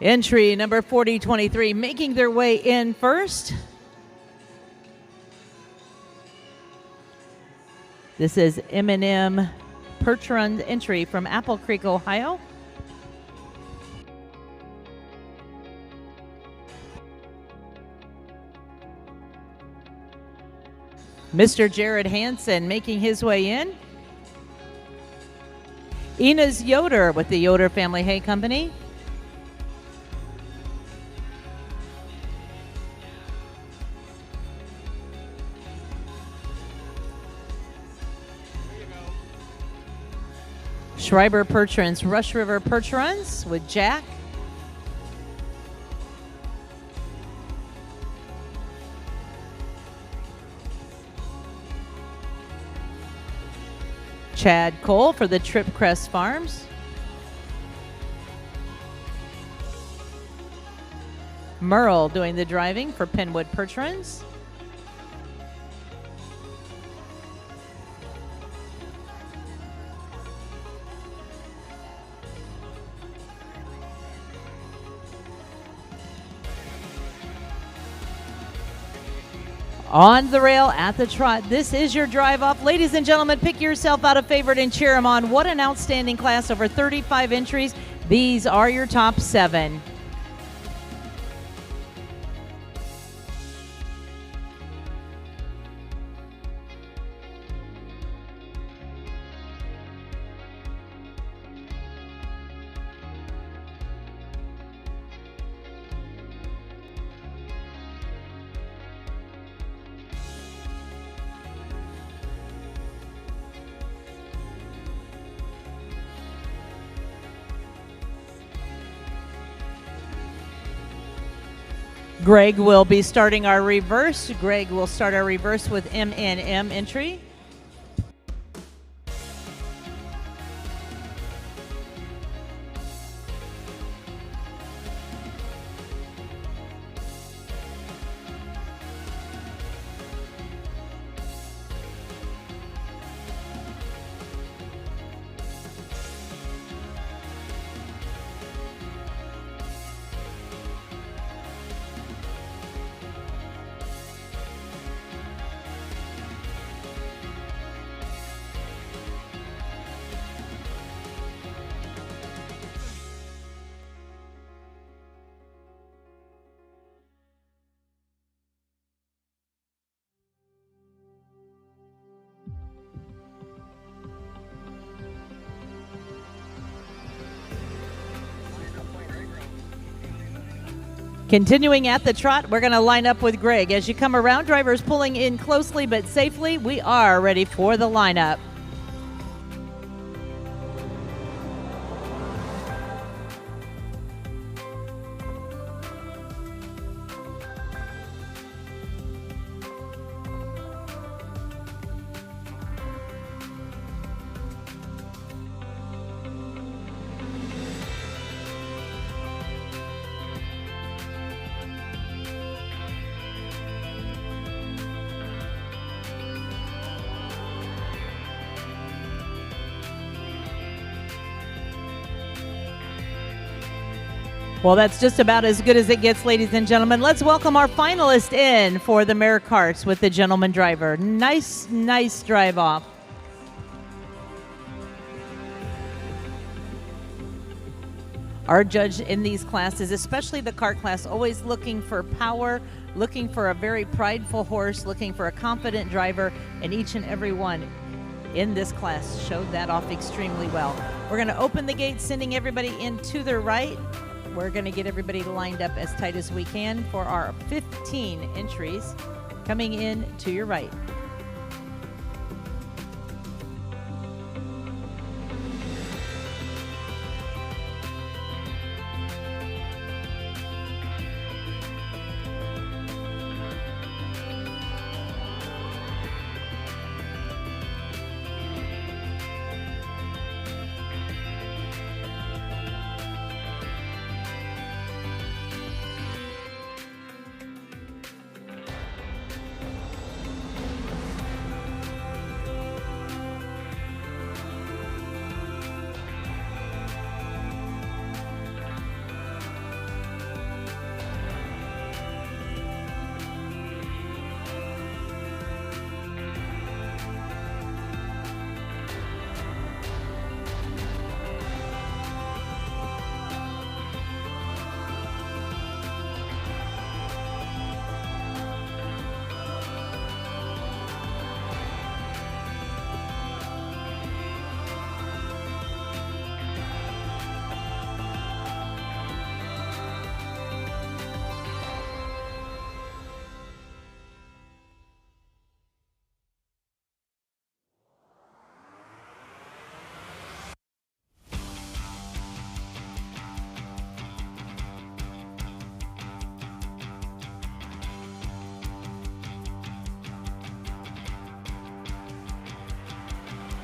Entry number 4023 making their way in first. This is M&M Percheron entry from Apple Creek, Ohio. Mr. Jared Hansen making his way in. Ena's Yoder with the Yoder Family Hay Company. Schreiber Percherons, Rush River Percherons with Jack. Chad Cole for the Trip Crest Farms. Merle doing the driving for Penwood Percherons. On the rail at the trot. This is your drive off. Ladies and gentlemen, pick yourself out a favorite and cheer them on. What an outstanding class, over 35 entries. These are your top 7. Greg will be starting our reverse. Greg will start our reverse with M&M entry. Continuing at the trot, we're going to line up with Greg. As you come around, drivers pulling in closely but safely. We are ready for the lineup. Well, that's just about as good as it gets, ladies and gentlemen. Let's welcome our finalist in for the mare carts with the gentleman driver. Nice drive off. Our judge in these classes, especially the cart class, always looking for power, looking for a very prideful horse, looking for a confident driver, and each and every one in this class showed that off extremely well. We're going to open the gate, sending everybody in to their right. We're going to get everybody lined up as tight as we can for our 15 entries coming in to your right.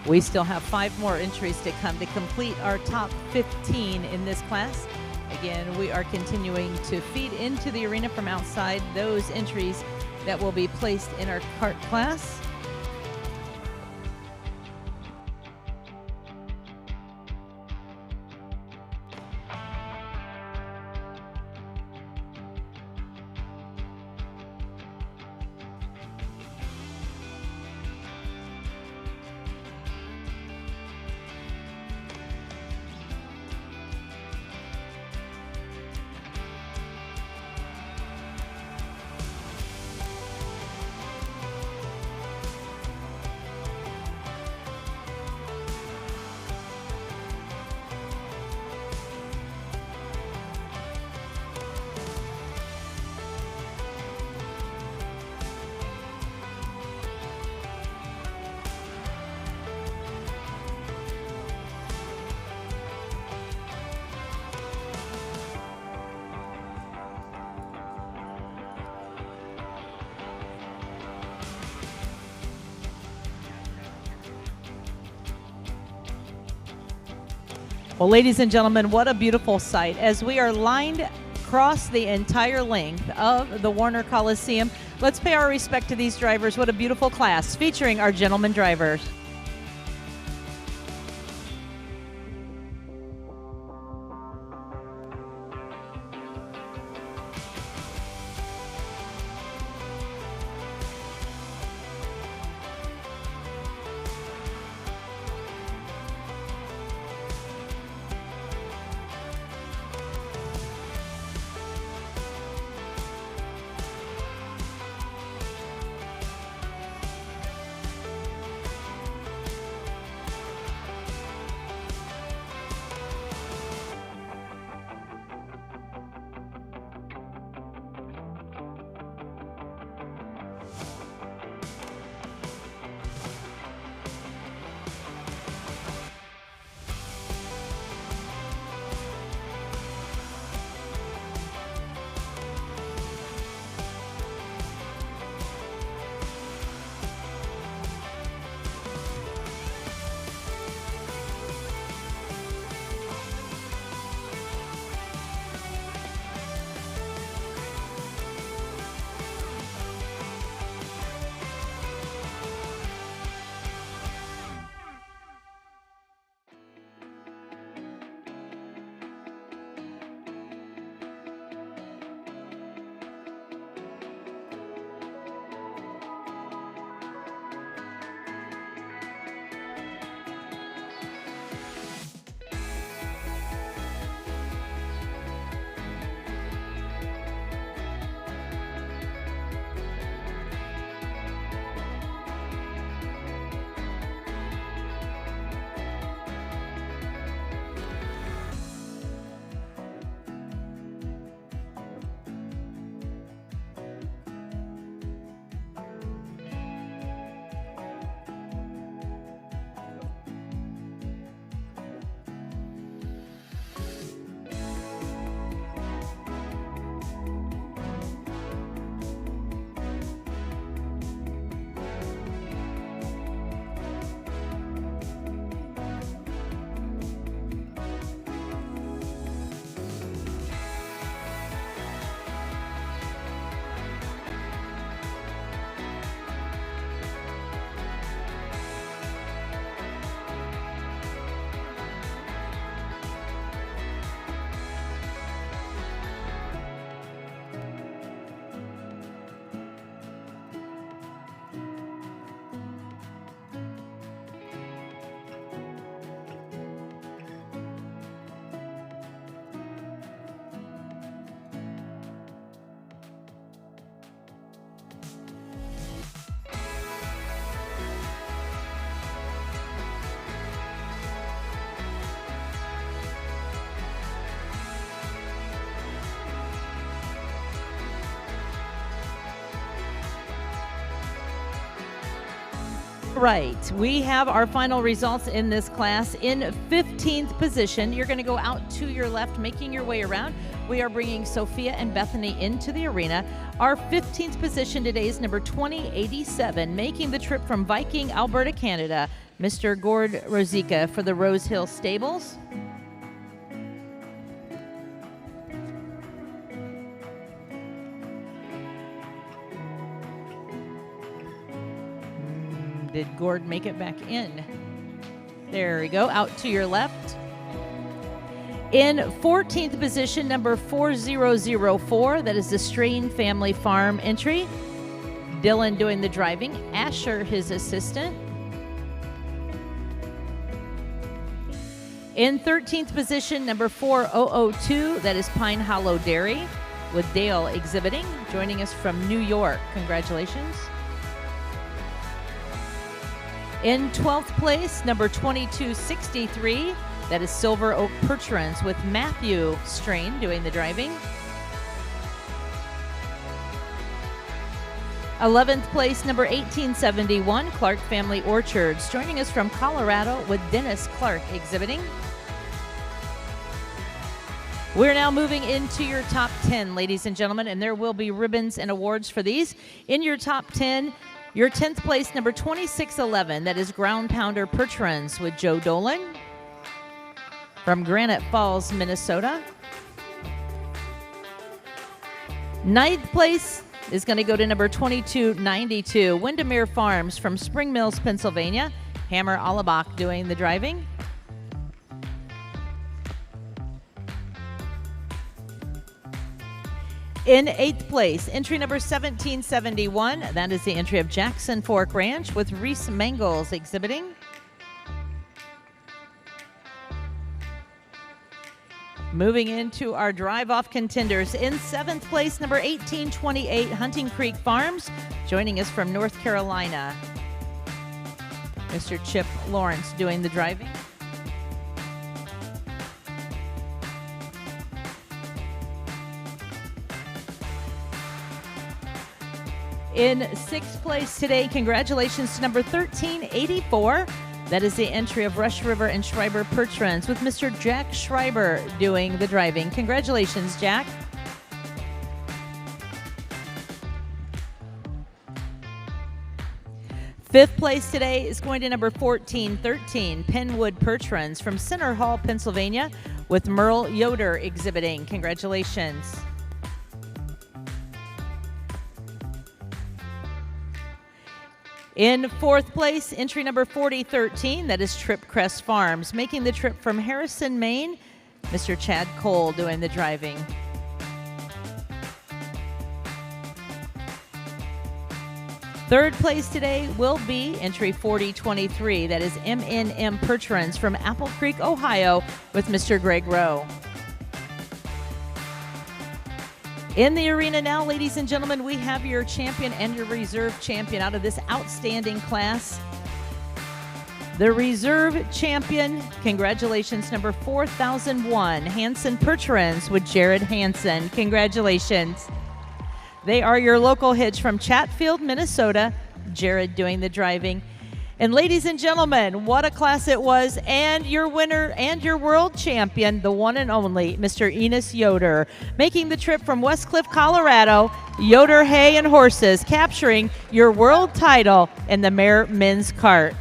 We still have 5 more entries to come to complete our top 15 in this class. Again, we are continuing to feed into the arena from outside those entries that will be placed in our cart class. Well, ladies and gentlemen, what a beautiful sight as we are lined across the entire length of the Warner Coliseum. Let's pay our respect to these drivers. What a beautiful class featuring our gentlemen drivers. Right, we have our final results in this class. In 15th position, you're going to go out to your left, making your way around. We are bringing Sophia and Bethany into the arena. Our 15th position today is number 2087, making the trip from Viking, Alberta, Canada, Mr. Gord Rosica for the Rose Hill Stables. Did Gord make it back in? There we go, out to your left. In 14th position, number 4004, that is the Strain Family Farm entry. Dylan doing the driving, Asher his assistant. In 13th position, number 4002, that is Pine Hollow Dairy, with Dale exhibiting, joining us from New York. Congratulations. In 12th place, number 2263, that is Silver Oak Percherons with Matthew Strain doing the driving. 11th place, number 1871, Clark Family Orchards, joining us from Colorado with Dennis Clark exhibiting. We're now moving into your top 10, ladies and gentlemen, and there will be ribbons and awards for these. In your top 10, your 10th place, number 2611, that is Ground Pounder Percherons with Joe Dolan. from Granite Falls, Minnesota. 9th place is going to go to number 2292, Windermere Farms from Spring Mills, Pennsylvania. Hammer Alabach doing the driving. In 8th place, entry number 1771. That is the entry of Jackson Fork Ranch with Reese Mangles exhibiting. Moving into our drive-off contenders. In 7th place, number 1828, Hunting Creek Farms, joining us from North Carolina. Mr. Chip Lawrence doing the driving. In 6th place today, congratulations to number 1384. That is the entry of Rush River and Schreiber Percherons with Mr. Jack Schreiber doing the driving. Congratulations, Jack. Fifth place today is going to number 1413, Penwood Percherons from Center Hall, Pennsylvania, with Merle Yoder exhibiting. Congratulations. In 4th place, entry number 4013, that is Trip Crest Farms, making the trip from Harrison, Maine, Mr. Chad Cole doing the driving. Third place today will be entry 4023, that is MNM Percherons from Apple Creek, Ohio, with Mr. Greg Rowe. In the arena now, ladies and gentlemen, we have your champion and your reserve champion out of this outstanding class. The reserve champion, congratulations, number 4001, Hanson Percherons with Jared Hanson. Congratulations. They are your local hitch from Chatfield, Minnesota. Jared doing the driving. And ladies and gentlemen, what a class it was, and your winner and your world champion, the one and only Mr. Enos Yoder, making the trip from Westcliff, Colorado, Yoder Hay and Horses, capturing your world title in the Mare Men's Cart.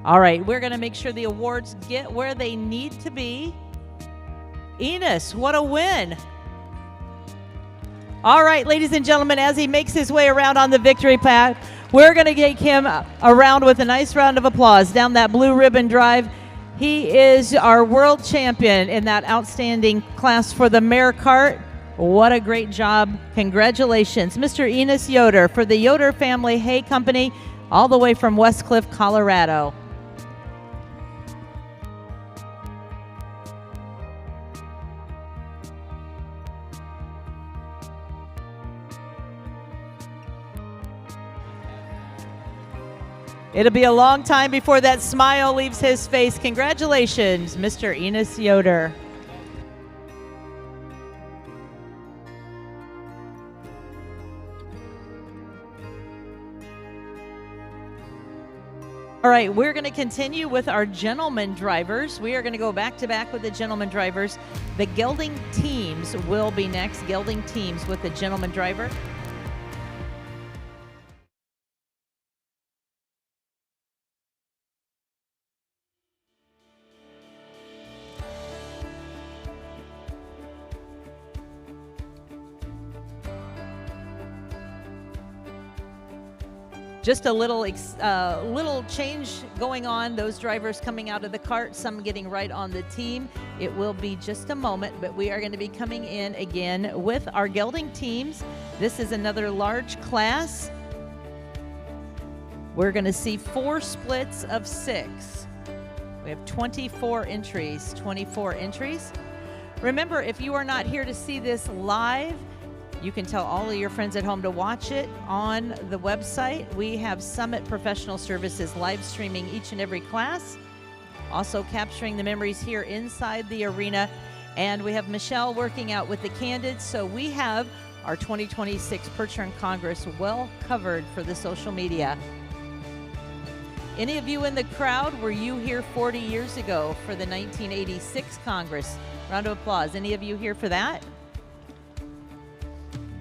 All right, we're going to make sure the awards get where they need to be. Enos, what a win. All right, ladies and gentlemen, as he makes his way around on the victory path, we're going to take him around with a nice round of applause down that blue ribbon drive. He is our world champion in that outstanding class for the mare cart. What a great job. Congratulations, Mr. Enos Yoder for the Yoder Family Hay Company, all the way from Westcliff, Colorado. It'll be a long time before that smile leaves his face. Congratulations, Mr. Enos Yoder. All right, we're going to continue with our gentleman drivers. We are going to go back to back with the gentleman drivers. The gelding teams will be next. Gelding teams with the gentleman driver. Just a little change going on. Those drivers coming out of the cart, some getting right on the team. It will be just a moment, but we are going to be coming in again with our gelding teams. This is another large class. We're going to see 4 splits of 6. We have 24 entries, 24 entries. Remember, if you are not here to see this live, You can tell all of your friends at home to watch it on the website. We have Summit Professional Services live streaming each and every class, also capturing the memories here inside the arena. And we have Michelle working out with the candidates. So we have our 2026 Percheron Congress well covered for the social media. Any of you in the crowd, were you here 40 years ago for the 1986 Congress? Round of applause. Any of you here for that?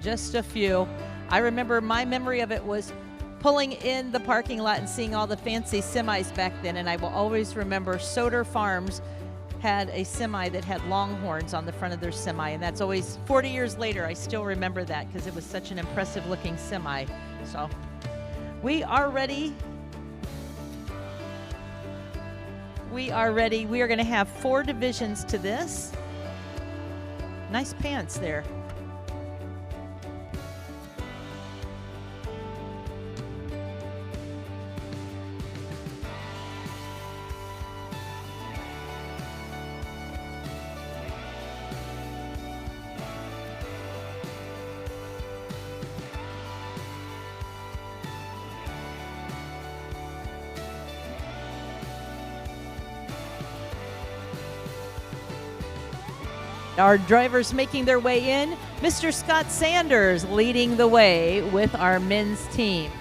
Just a few. I remember my memory of it was pulling in the parking lot and seeing all the fancy semis back then, and I will always remember Soder Farms had a semi that had Longhorns on the front of their semi, and that's always 40 years later. I still remember that because it was such an impressive looking semi. So we are ready. We are ready. We are going to have 4 divisions to this. Nice pants there. Our drivers making their way in. Mr. Scott Sanders leading the way with our men's team.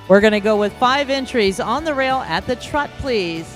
We're going to go with 5 entries on the rail at the trot, please.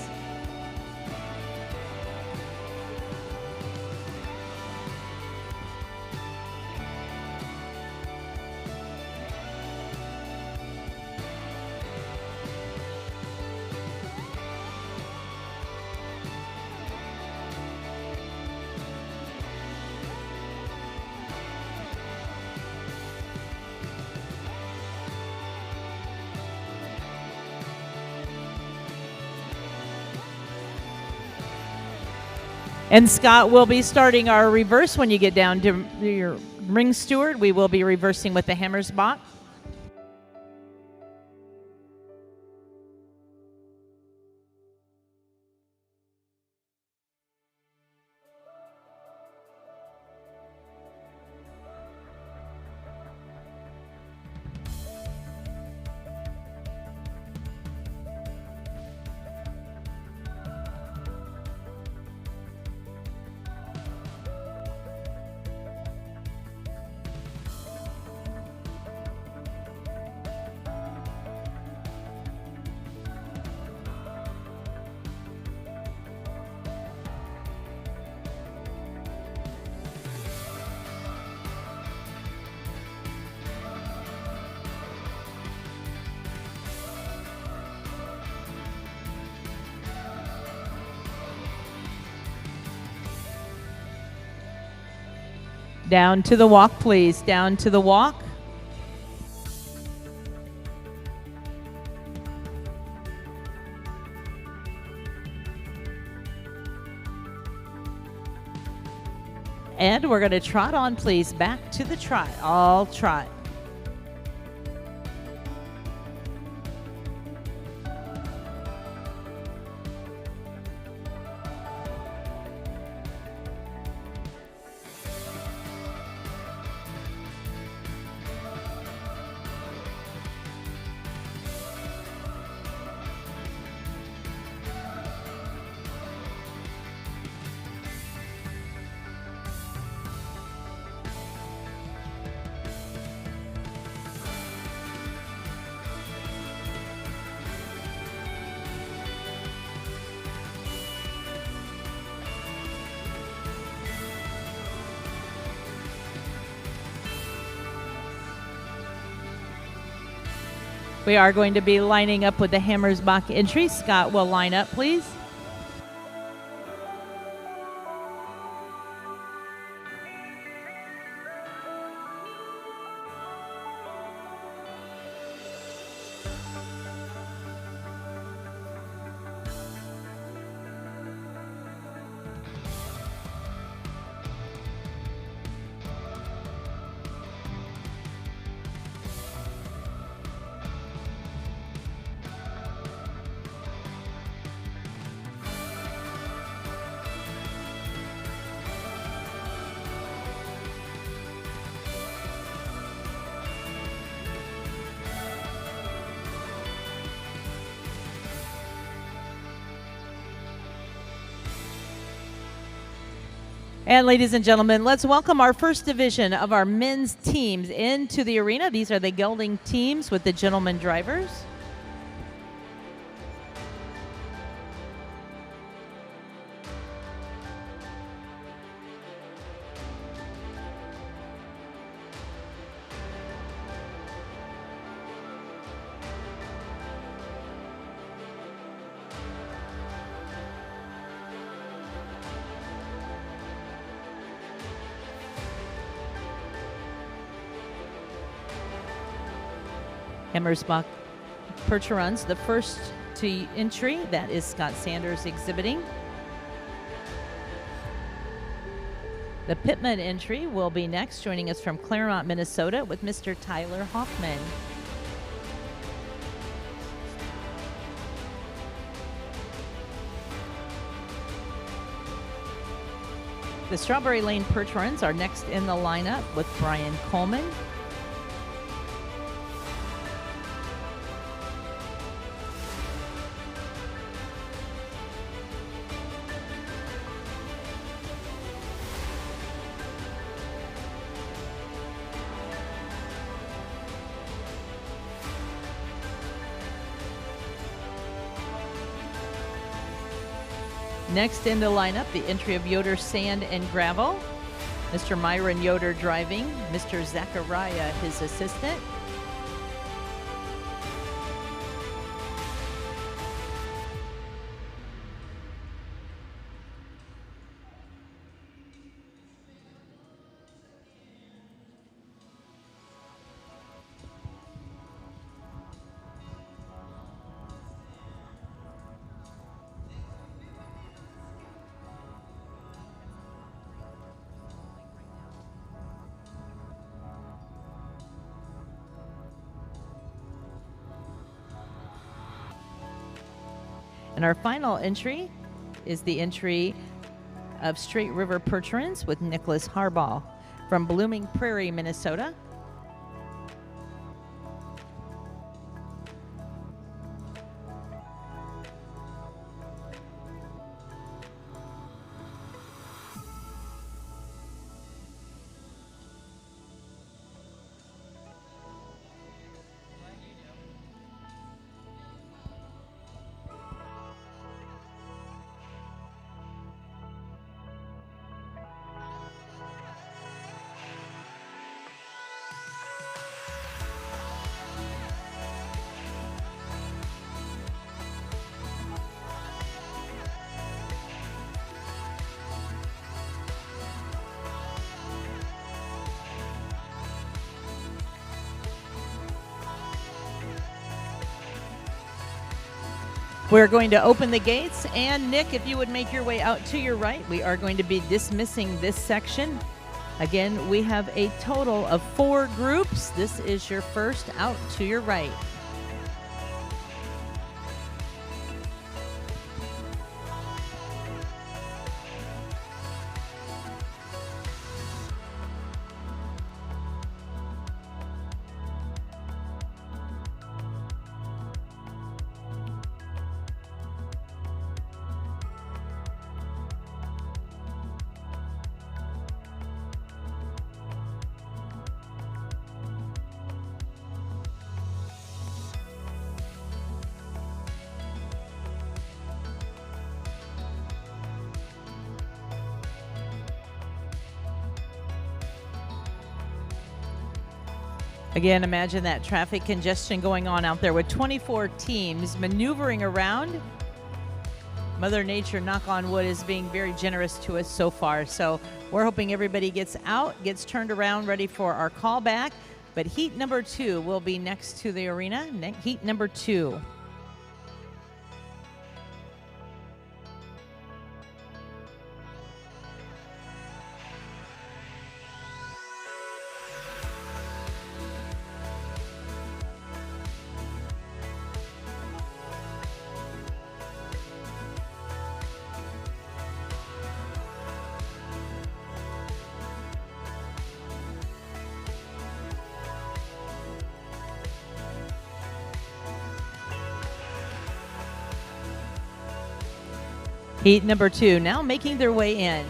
And Scott will be starting our reverse when you get down to your ring steward. We will be reversing with the Hammersbach. Down to the walk, please. Down to the walk. And we're going to trot on, please. Back to the trot. All trot. We are going to be lining up with the Hammersbach entry. Scott will line up, please. And ladies and gentlemen, let's welcome our first division of our men's teams into the arena. These are the gelding teams with the gentlemen drivers. Hammersbach Percherons, the first to entry. That is Scott Sanders exhibiting. The Pittman entry will be next, joining us from Claremont, Minnesota, with Mr. Tyler Hoffman. The Strawberry Lane Percherons are next in the lineup with Brian Coleman. Next in the lineup, the entry of Yoder Sand and Gravel. Mr. Myron Yoder driving, Mr. Zachariah his assistant. And our final entry is the entry of Straight River Percherons with Nicholas Harbaugh from Blooming Prairie, Minnesota. We're going to open the gates, and Nick, if you would make your way out to your right, we are going to be dismissing this section. Again, we have a total of 4 groups. This is your first out to your right. Again, imagine that traffic congestion going on out there with 24 teams maneuvering around. Mother Nature, knock on wood, is being very generous to us so far. So we're hoping everybody gets out, gets turned around, ready for our callback. But heat number 2 will be next to the arena. Heat number 2. Heat number 2 now making their way in.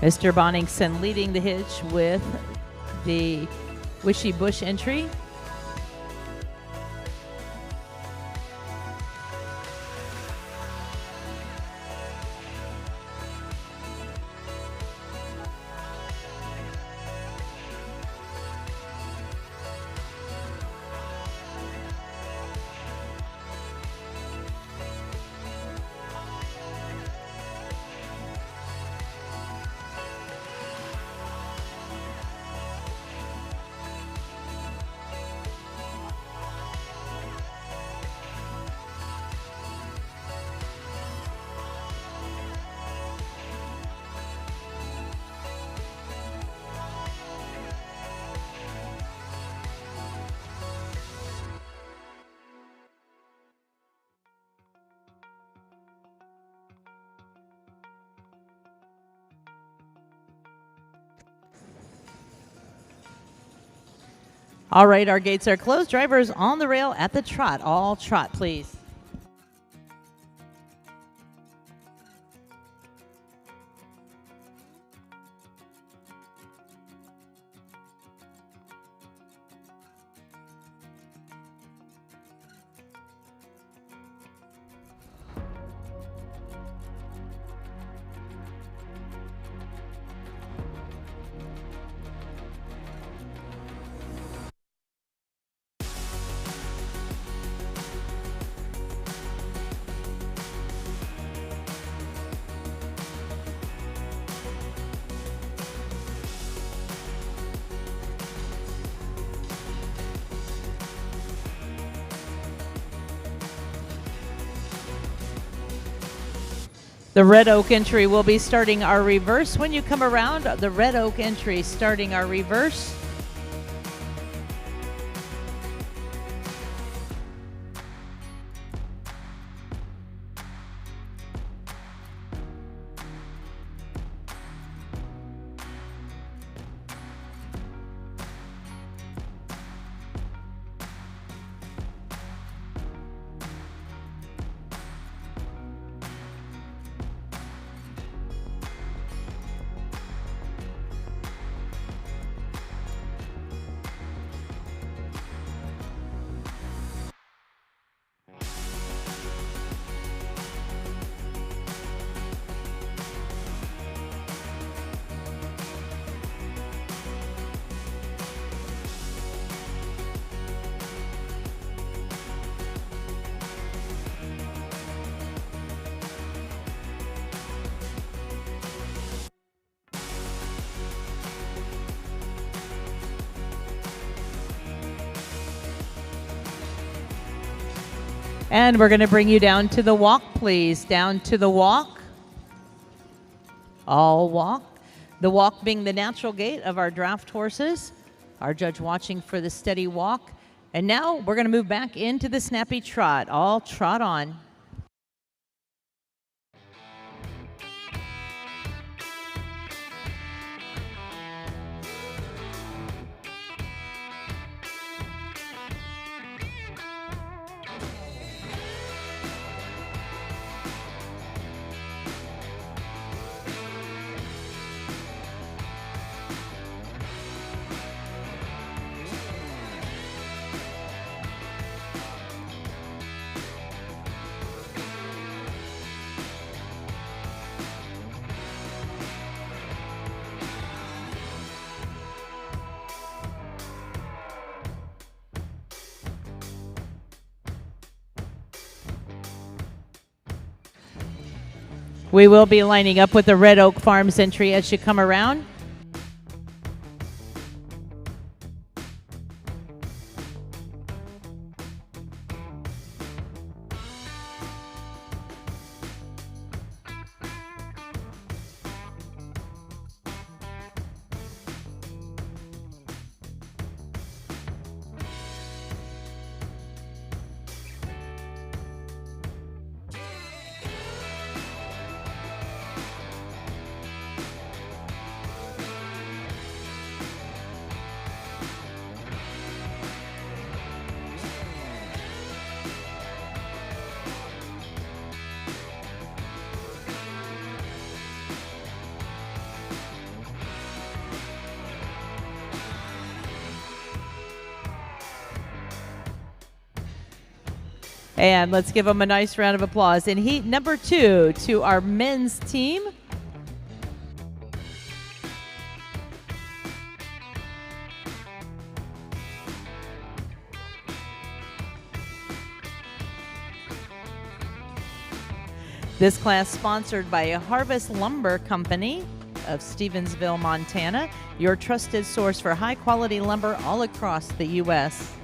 Mr. Bonningson leading the hitch with the Wishy Bush entry. All right, our gates are closed. Drivers on the rail at the trot. All trot, please. The Red Oak entry will be starting our reverse. When you come around, the Red Oak entry starting our reverse. And we're going to bring you down to the walk, please. Down to the walk. All walk. The walk being the natural gait of our draft horses. Our judge watching for the steady walk. And now we're going to move back into the snappy trot. All trot on. We will be lining up with the Red Oak Farms entry as you come around. And let's give them a nice round of applause. In heat number 2 to our men's team. This class sponsored by Harvest Lumber Company of Stevensville, Montana, your trusted source for high-quality lumber all across the U.S.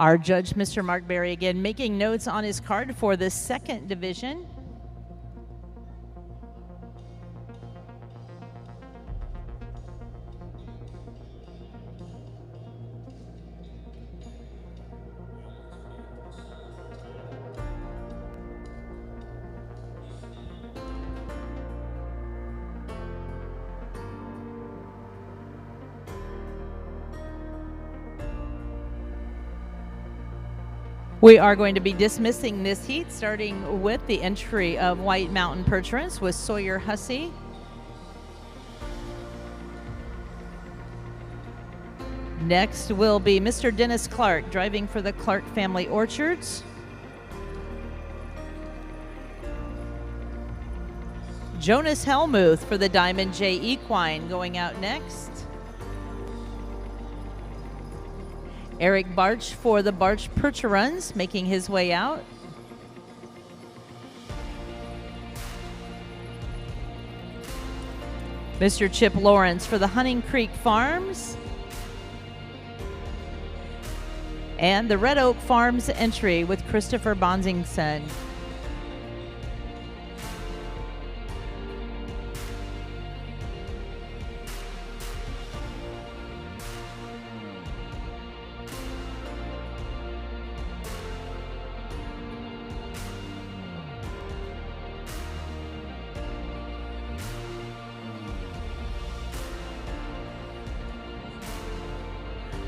Our judge, Mr. Mark Berry, again making notes on his card for the second division. We are going to be dismissing this heat, starting with the entry of White Mountain Percherons with Sawyer Hussey. Next will be Mr. Dennis Clark, driving for the Clark Family Orchards. Jonas Helmuth for the Diamond J Equine going out next. Eric Barch for the Barch Percherons making his way out. Mr. Chip Lawrence for the Hunting Creek Farms. And the Red Oak Farms entry with Christopher Bonsingson.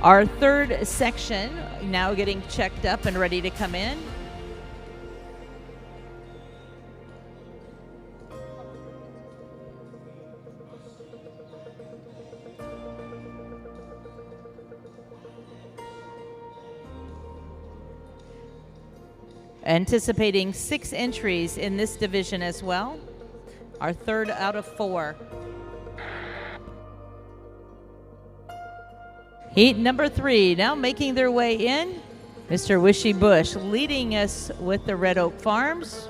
Our third section now getting checked up and ready to come in. Anticipating 6 entries in this division as well. Our third out of 4. Heat number 3 now making their way in. Mr. Wishy Bush leading us with the Red Oak Farms.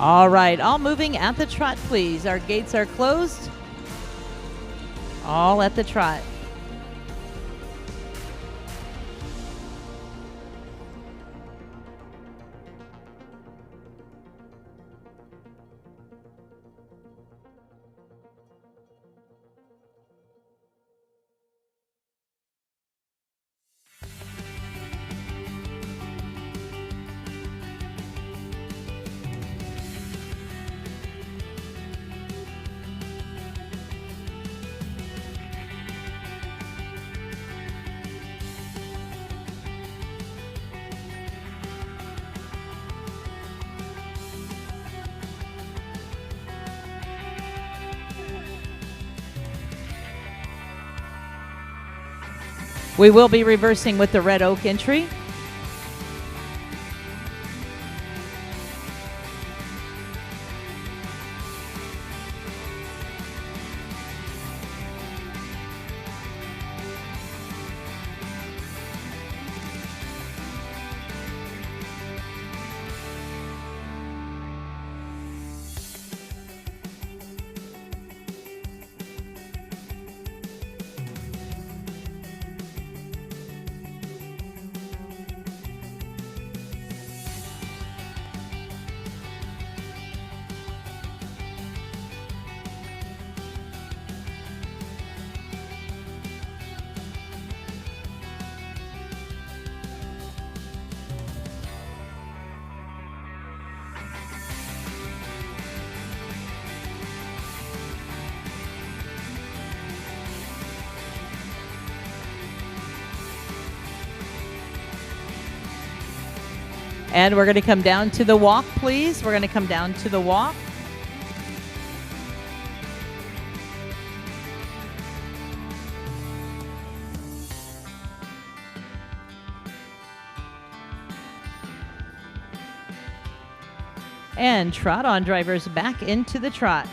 All right, all moving at the trot, please. Our gates are closed. All at the trot. We will be reversing with the Red Oak entry. And we're going to come down to the walk, please. We're going to come down to the walk. And trot on, drivers, back into the trot.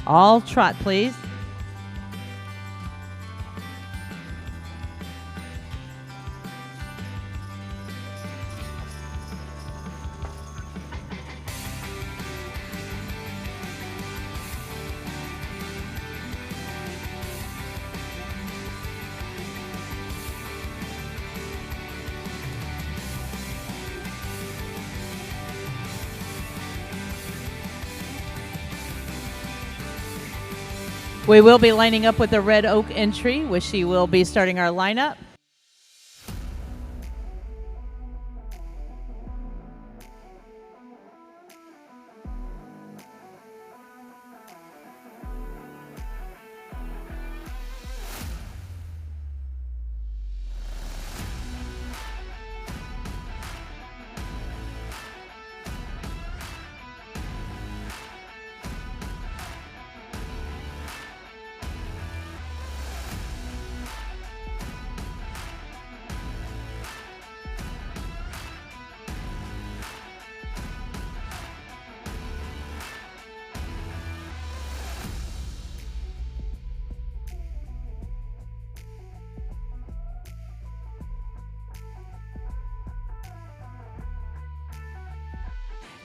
All trot, please. We will be lining up with the Red Oak entry, which she will be starting our lineup.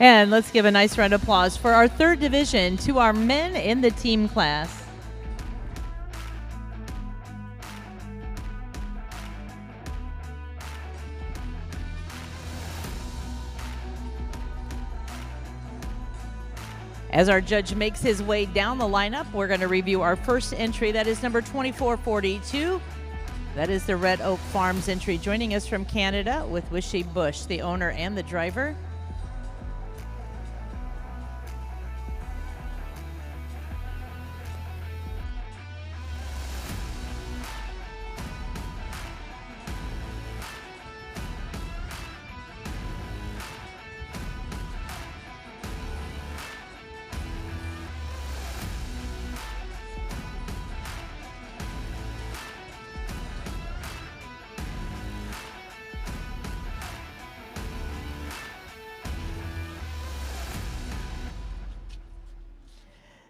And let's give a nice round of applause for our third division to our men in the team class. As our judge makes his way down the lineup, we're going to review our first entry. That is number 2442. That is the Red Oak Farms entry. Joining us from Canada with Wishy Bush, the owner and the driver.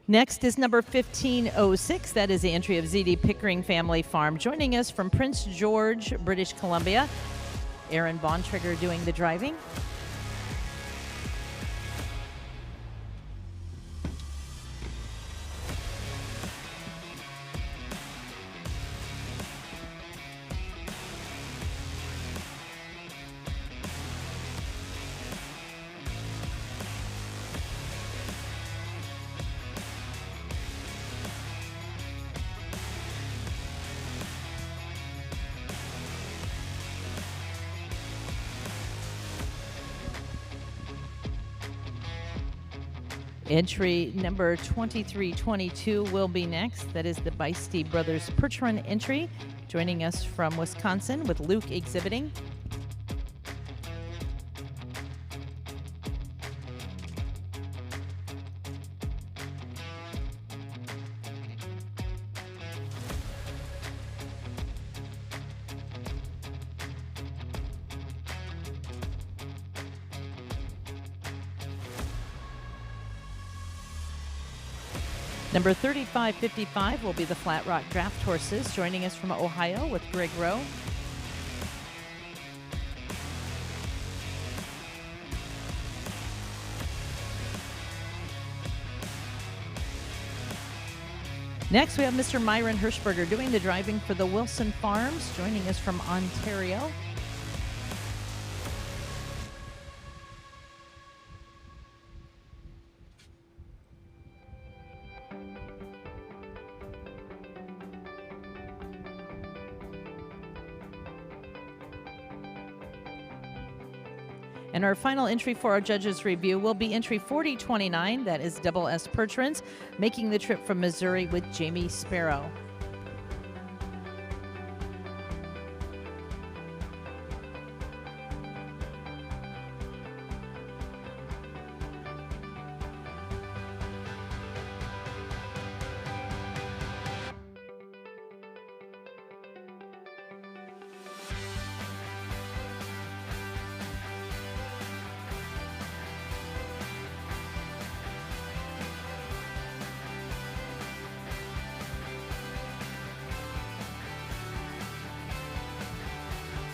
Next is number 1506. That is the entry of ZD Pickering Family Farm. Joining us from Prince George, British Columbia, Aaron Bontrager doing the driving. Entry number 2322 will be next. That is the Beisty Brothers Percheron entry. Joining us from Wisconsin with Luke exhibiting. Number 3555 will be the Flat Rock Draft Horses, joining us from Ohio with Greg Rowe. Next, we have Mr. Myron Hirschberger doing the driving for the Wilson Farms, joining us from Ontario. And our final entry for our judges' review will be entry 4029. That is Double S Percherons, making the trip from Missouri with Jamie Sparrow.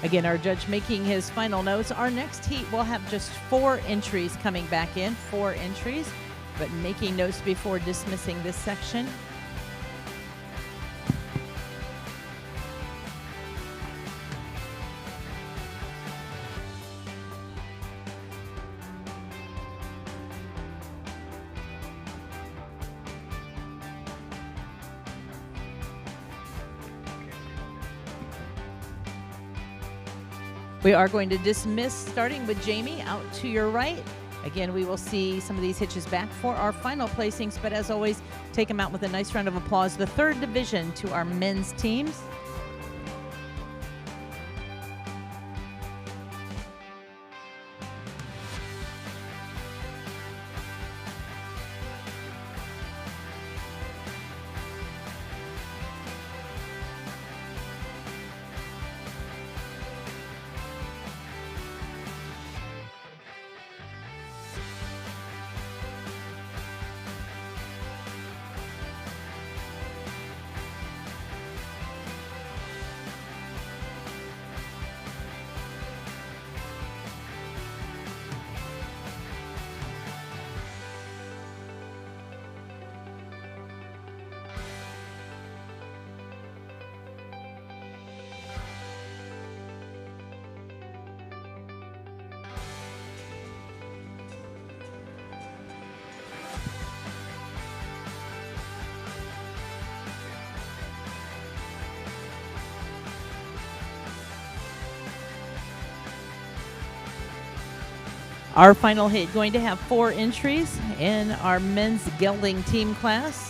Again, our judge making his final notes. Our next heat will have just 4 entries coming back in, 4 entries, but making notes before dismissing this section. We are going to dismiss, starting with Jamie out to your right. Again, we will see some of these hitches back for our final placings, but as always, take them out with a nice round of applause. The 3rd division to our men's teams. Our final hit going to have 4 entries in our men's gelding team class.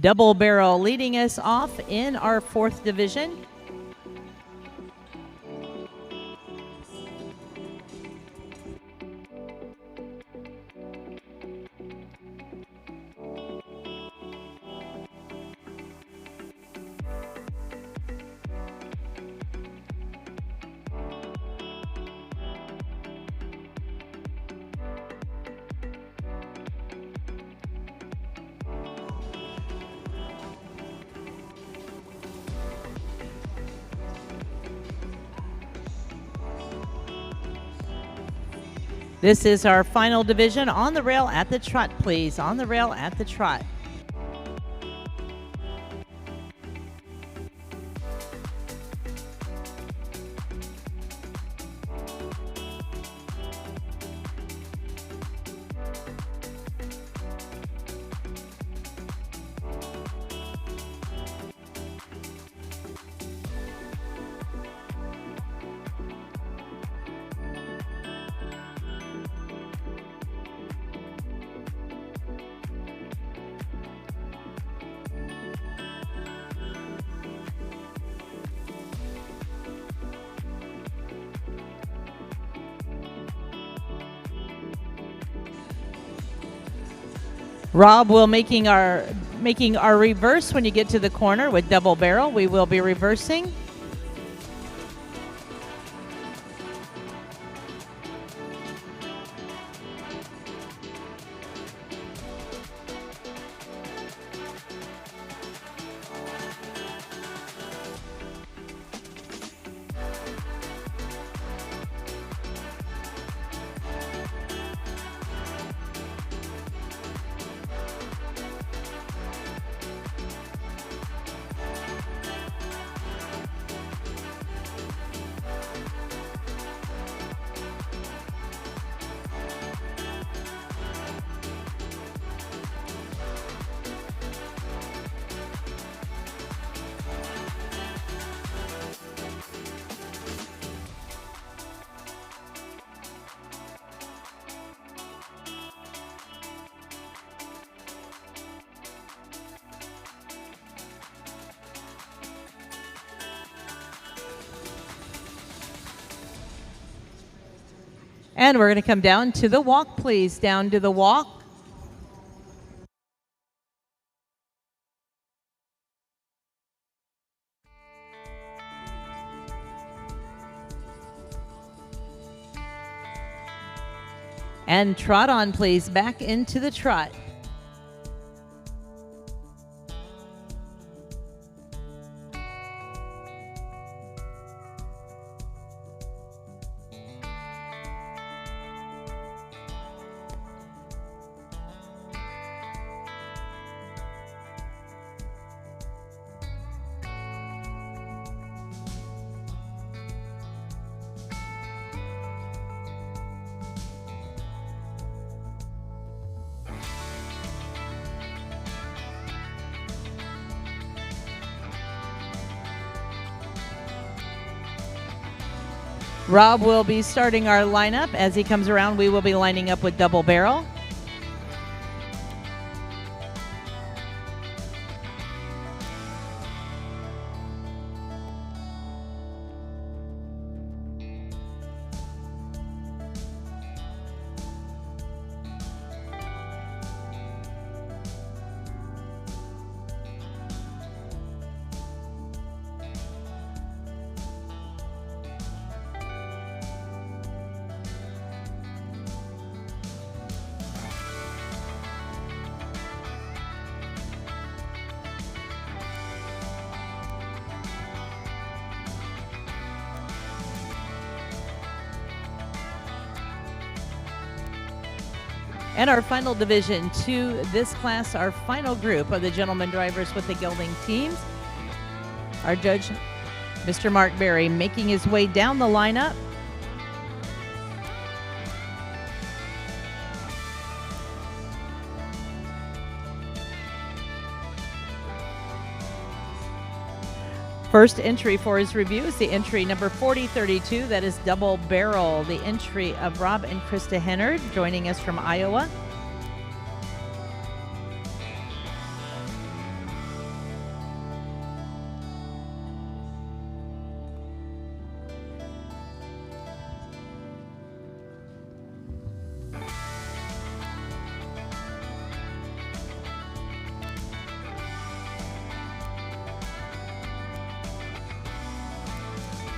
Double barrel leading us off in our 4th division. This is our final division. On the rail at the trot, please. On the rail at the trot. Rob will making our reverse when you get to the corner with double barrel. We will be reversing. And we're going to come down to the walk, please. Down to the walk. And trot on, please, back into the trot. Rob will be starting our lineup. As he comes around, we will be lining up with double barrel. And our final division to this class, our final group of the gentleman drivers with the gelding teams. Our judge, Mr. Mark Berry, making his way down the lineup. First entry for his review is the entry number 4032. That is double barrel. The entry of Rob and Krista Hennard, joining us from Iowa.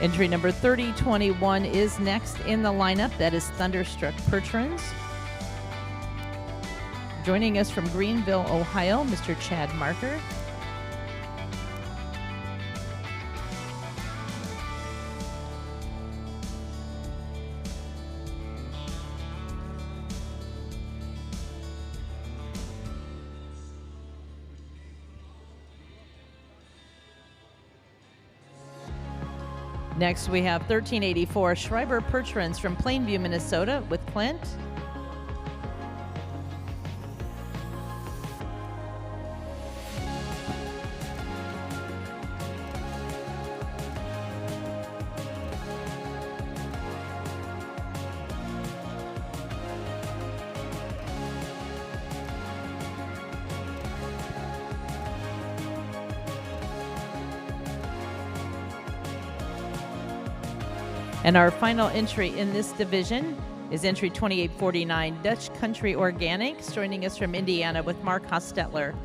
Entry number 3021 is next in the lineup. That is Thunderstruck Percherons. Joining us from Greenville, Ohio, Mr. Chad Marker. Next, we have 1384 Schreiber Percherons from Plainview, Minnesota, with Clint. And our final entry in this division is entry 2849, Dutch Country Organics, joining us from Indiana with Mark Hostetler.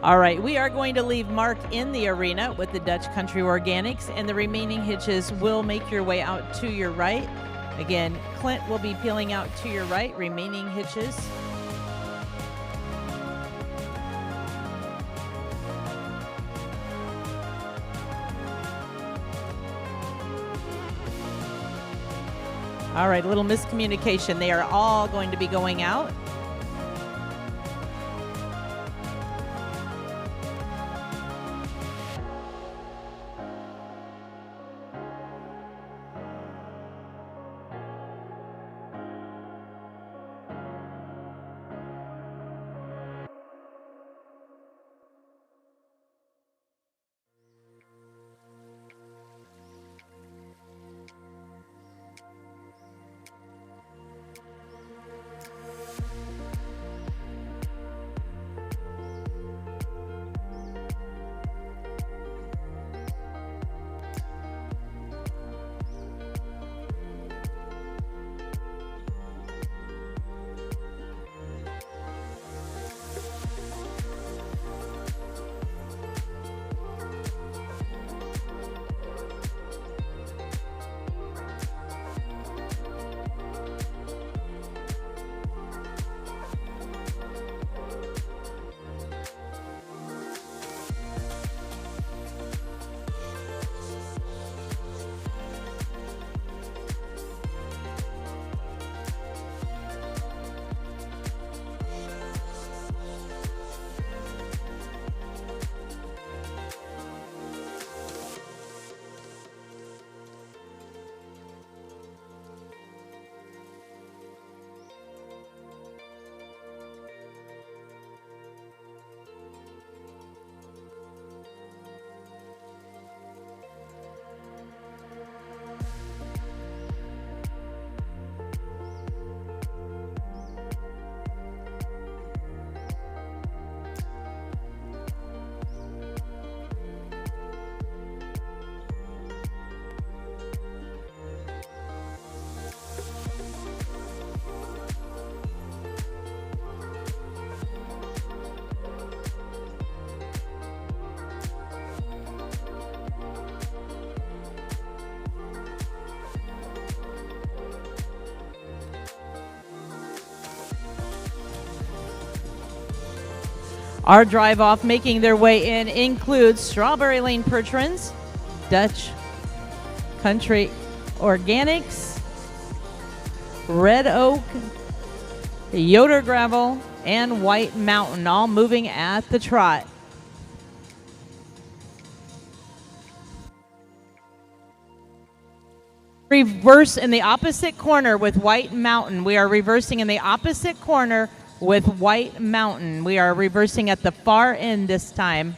All right, we are going to leave Mark in the arena with the Dutch Country Organics, and the remaining hitches will make your way out to your right. Again, Clint will be peeling out to your right, remaining hitches. All right, a little miscommunication. They are all going to be going out. Our drive off making their way in includes Strawberry Lane Percherons, Dutch Country Organics, Red Oak, Yoder Gravel, and White Mountain, all moving at the trot. Reverse in the opposite corner with White Mountain. We are reversing in the opposite corner with White Mountain. We are reversing at the far end this time.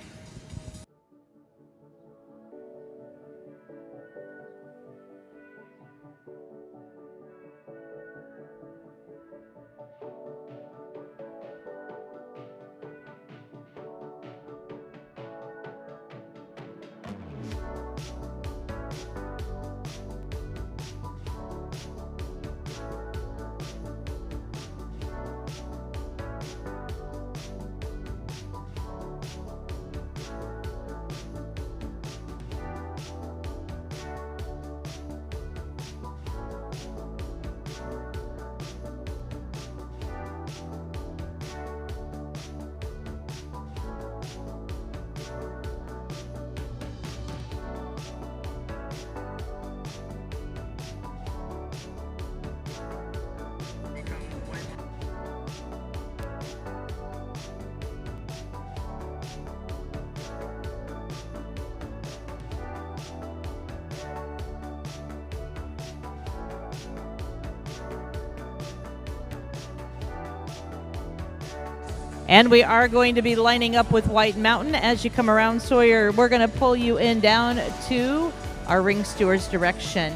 And we are going to be lining up with White Mountain as you come around Sawyer. We're going to pull you in down to our ring steward's direction.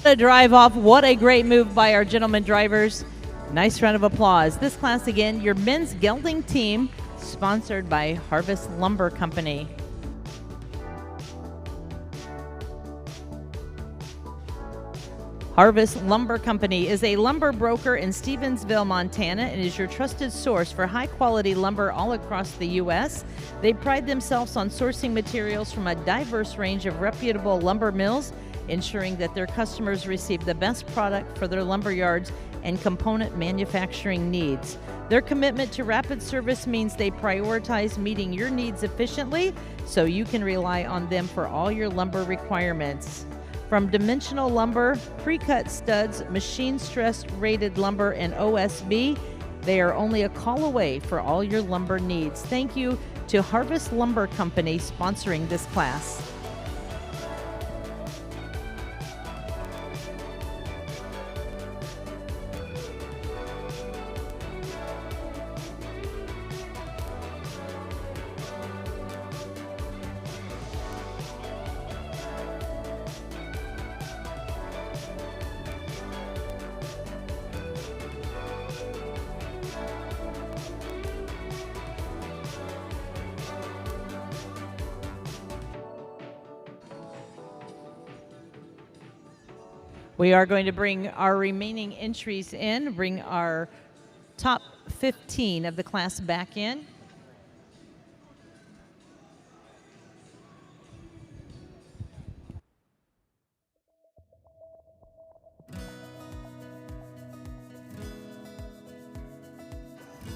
A drive off. What a great move by our gentlemen drivers. Nice round of applause. This class again, your men's gelding team, sponsored by Harvest Lumber Company. Harvest Lumber Company is a lumber broker in Stevensville, Montana, and is your trusted source for high-quality lumber all across the U.S. They pride themselves on sourcing materials from a diverse range of reputable lumber mills, ensuring that their customers receive the best product for their lumber yards and component manufacturing needs. Their commitment to rapid service means they prioritize meeting your needs efficiently, so you can rely on them for all your lumber requirements. From dimensional lumber, pre-cut studs, machine stress rated lumber, and OSB, they are only a call away for all your lumber needs. Thank you to Harvest Lumber Company sponsoring this class. We are going to bring our remaining entries in, bring our top 15 of the class back in.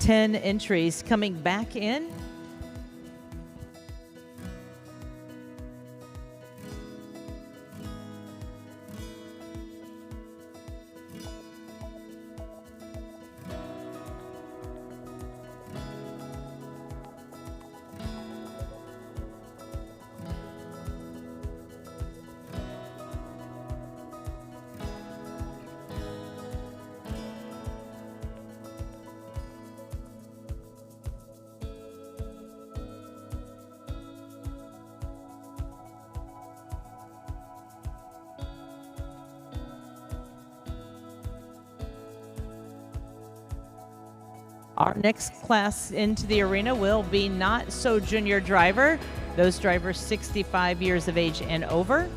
Ten entries coming back in. Our next class into the arena will be not so junior driver, those drivers 65 years of age and over.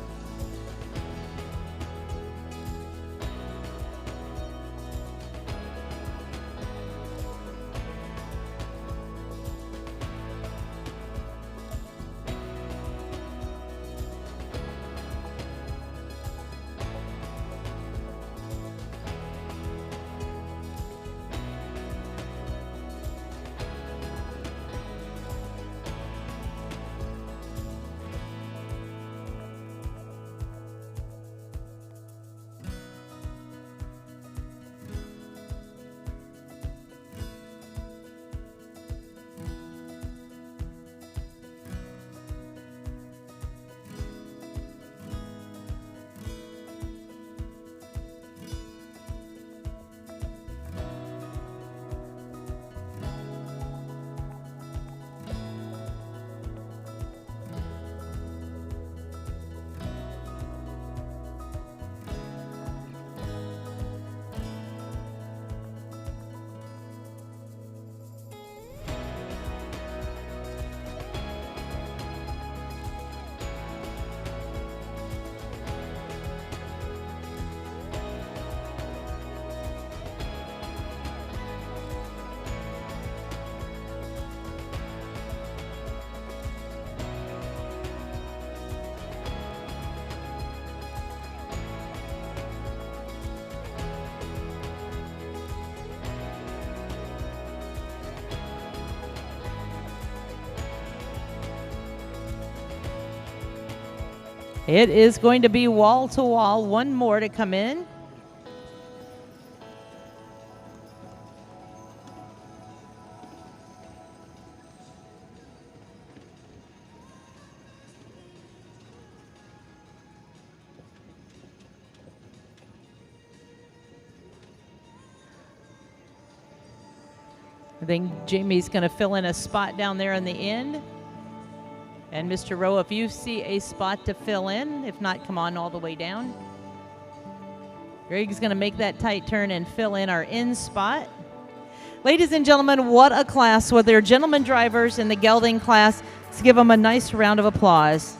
It is going to be wall to wall, one more to come in. I think Jamie's going to fill in a spot down there in the end. And Mr. Rowe, if you see a spot to fill in, if not, come on all the way down. Greg's going to make that tight turn and fill in our in spot. Ladies and gentlemen, what a class with their gentlemen drivers in the gelding class. Let's give them a nice round of applause.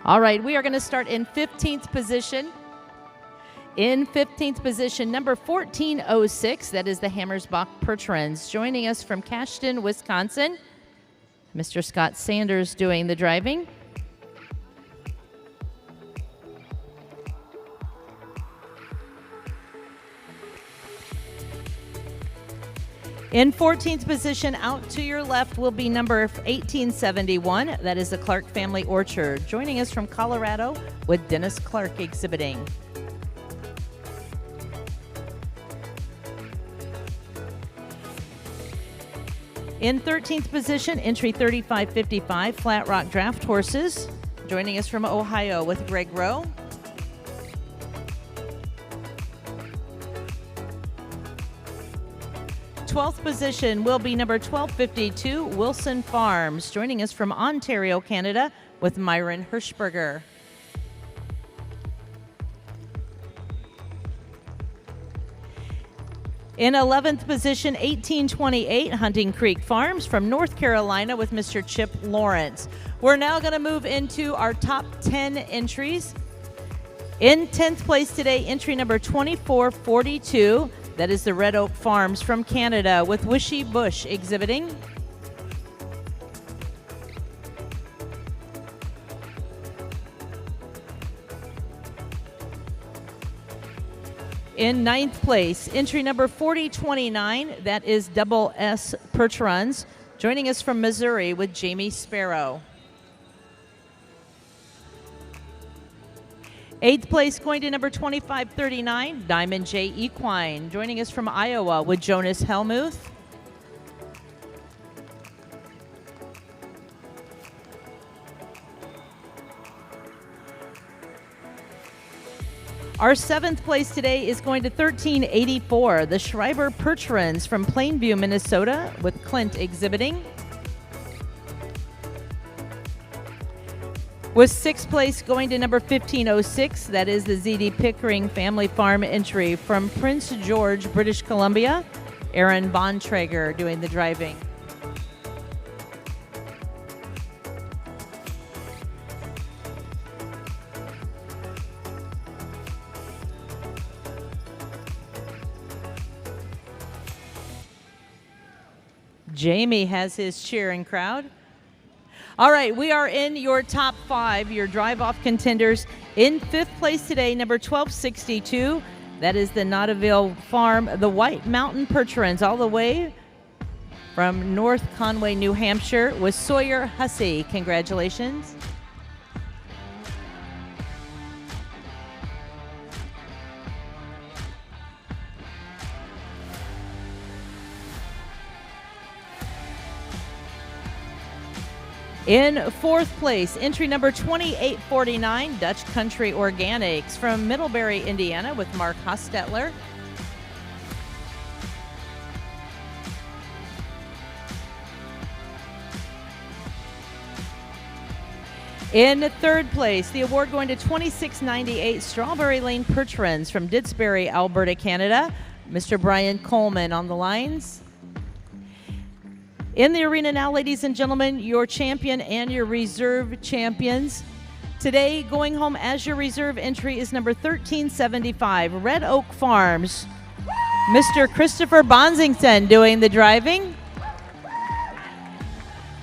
All right, we are going to start in 15th position. In 15th position, number 1406, that is the Hammersbach Percherons. Joining us from Cashton, Wisconsin, Mr. Scott Sanders doing the driving. In 14th position, out to your left, will be number 1871. That is the Clark Family Orchard. Joining us from Colorado with Dennis Clark exhibiting. In 13th position, entry 3555, Flat Rock Draft Horses. Joining us from Ohio with Greg Rowe. Twelfth position will be number 1252, Wilson Farms. Joining us from Ontario, Canada with Myron Hirschberger. In 11th position, 1828, Hunting Creek Farms from North Carolina with Mr. Chip Lawrence. We're now going to move into our top 10 entries. In 10th place today, entry number 2442. That is the Red Oak Farms from Canada with Wishy Bush exhibiting. In 9th place, entry number 4029, that is Double S Percherons. Joining us from Missouri with Jamie Sparrow. 8th place going to number 2539, Diamond J Equine. Joining us from Iowa with Jonas Helmuth. Our 7th place today is going to 1384, the Schreiber Percherons from Plainview, Minnesota with Clint exhibiting. With 6th place going to number 1506, that is the ZD Pickering Family Farm entry from Prince George, British Columbia. Aaron Bontrager doing the driving. Jamie has his cheering crowd. All right, we are in your top 5, your drive-off contenders. In 5th place today, number 1262. That is the Nottaville Farm, the White Mountain Percherons, all the way from North Conway, New Hampshire, with Sawyer Hussey. Congratulations. In 4th place, entry number 2849, Dutch Country Organics from Middlebury, Indiana with Mark Hostetler. In 3rd place, the award going to 2698, Strawberry Lane Percherons from Didsbury, Alberta, Canada. Mr. Brian Coleman on the lines. In the arena now, ladies and gentlemen, your champion and your reserve champions. Today, going home as your reserve entry is number 1375, Red Oak Farms. Mr. Christopher Bonsington doing the driving.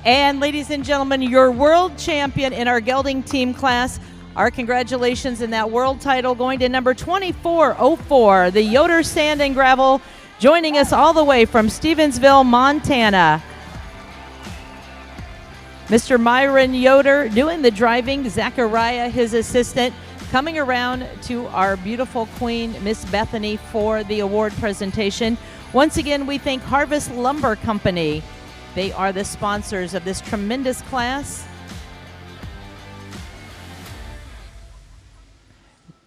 And ladies and gentlemen, your world champion in our gelding team class, our congratulations in that world title going to number 2404, the Yoder Sand and Gravel, joining us all the way from Stevensville, Montana. Mr. Myron Yoder doing the driving, Zachariah, his assistant, coming around to our beautiful queen, Miss Bethany, for the award presentation. Once again, we thank Harvest Lumber Company. They are the sponsors of this tremendous class.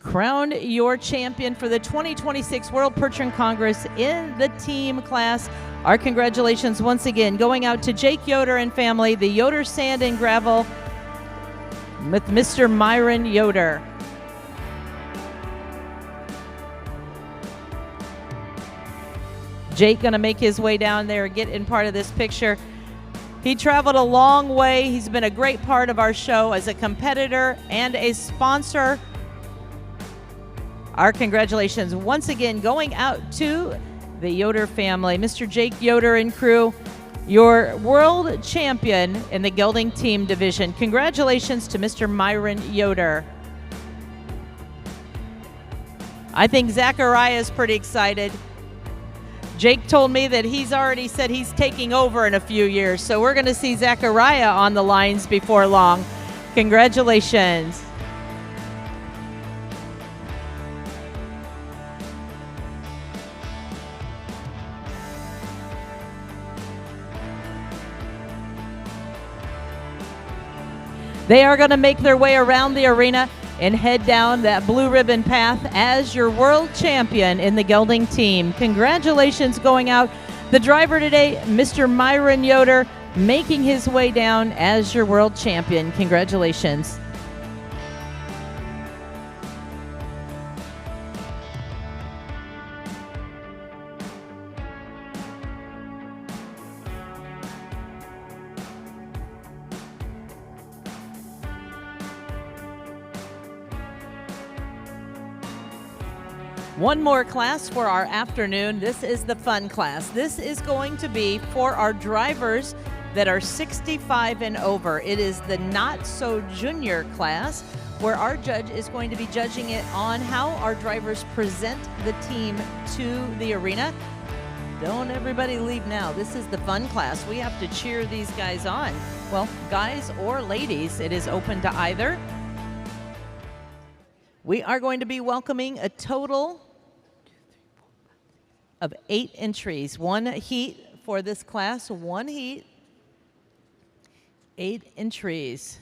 Crown your champion for the 2026 World Percheron Congress in the team class. Our congratulations once again going out to Jake Yoder and family, the Yoder Sand and Gravel with Mr. Myron Yoder. Jake gonna make his way down there, get in part of this picture. He traveled a long way. He's been a great part of our show as a competitor and a sponsor. Our congratulations once again going out to the Yoder family. Mr. Jake Yoder and crew, your world champion in the gelding team division. Congratulations to Mr. Myron Yoder. I think Zachariah is pretty excited. Jake told me that he's already said he's taking over in a few years, so we're going to see Zachariah on the lines before long. Congratulations. They are going to make their way around the arena and head down that blue ribbon path as your world champion in the gelding team. Congratulations going out. The driver today, Mr. Myron Yoder, making his way down as your world champion. Congratulations. One more class for our afternoon. This is the fun class. This is going to be for our drivers that are 65 and over. It is the not so junior class where our judge is going to be judging it on how our drivers present the team to the arena. Don't everybody leave now. This is the fun class. We have to cheer these guys on. Well, guys or ladies, it is open to either. We are going to be welcoming a total of 8 entries. One heat for this class, one heat, 8 entries.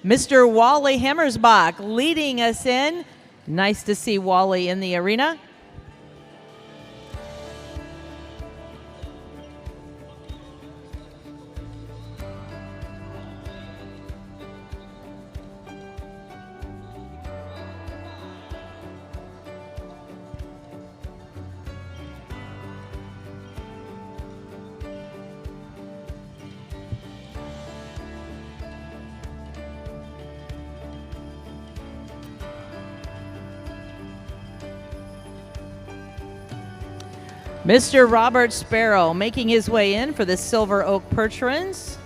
Mr. Wally Hammersbach leading us in. Nice to see Wally in the arena. Mr. Robert Sparrow making his way in for the Silver Oak Percherons.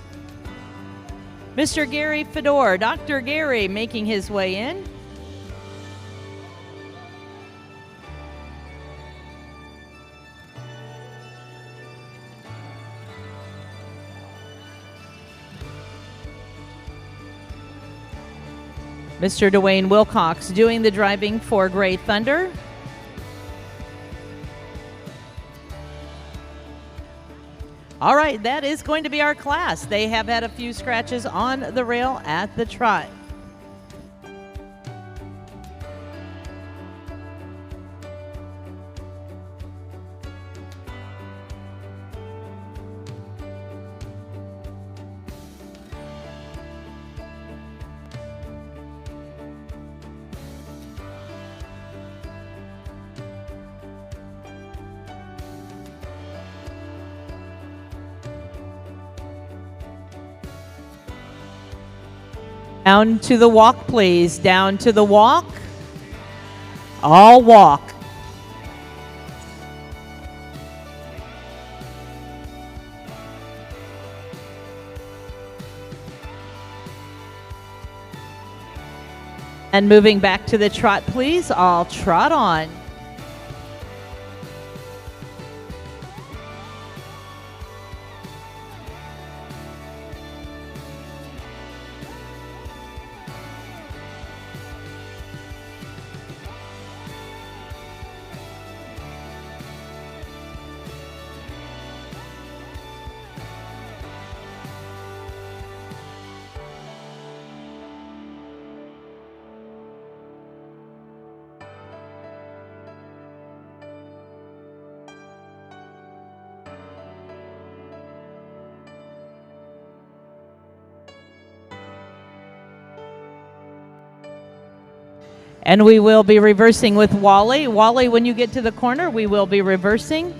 Mr. Gary Fedor, Dr. Gary making his way in. Mr. Dwayne Wilcox doing the driving for Gray Thunder. All right, that is going to be our class. They have had a few scratches on the rail at the trot. Down to the walk, please. Down to the walk. All walk. And moving back to the trot, please. All trot on. And we will be reversing with Wally. Wally, when you get to the corner, we will be reversing.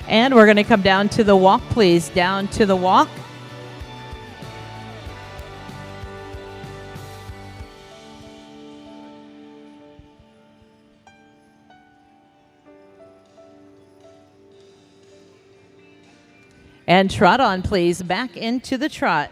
And we're going to come down to the walk, please. Down to the walk. And trot on, please. Back into the trot.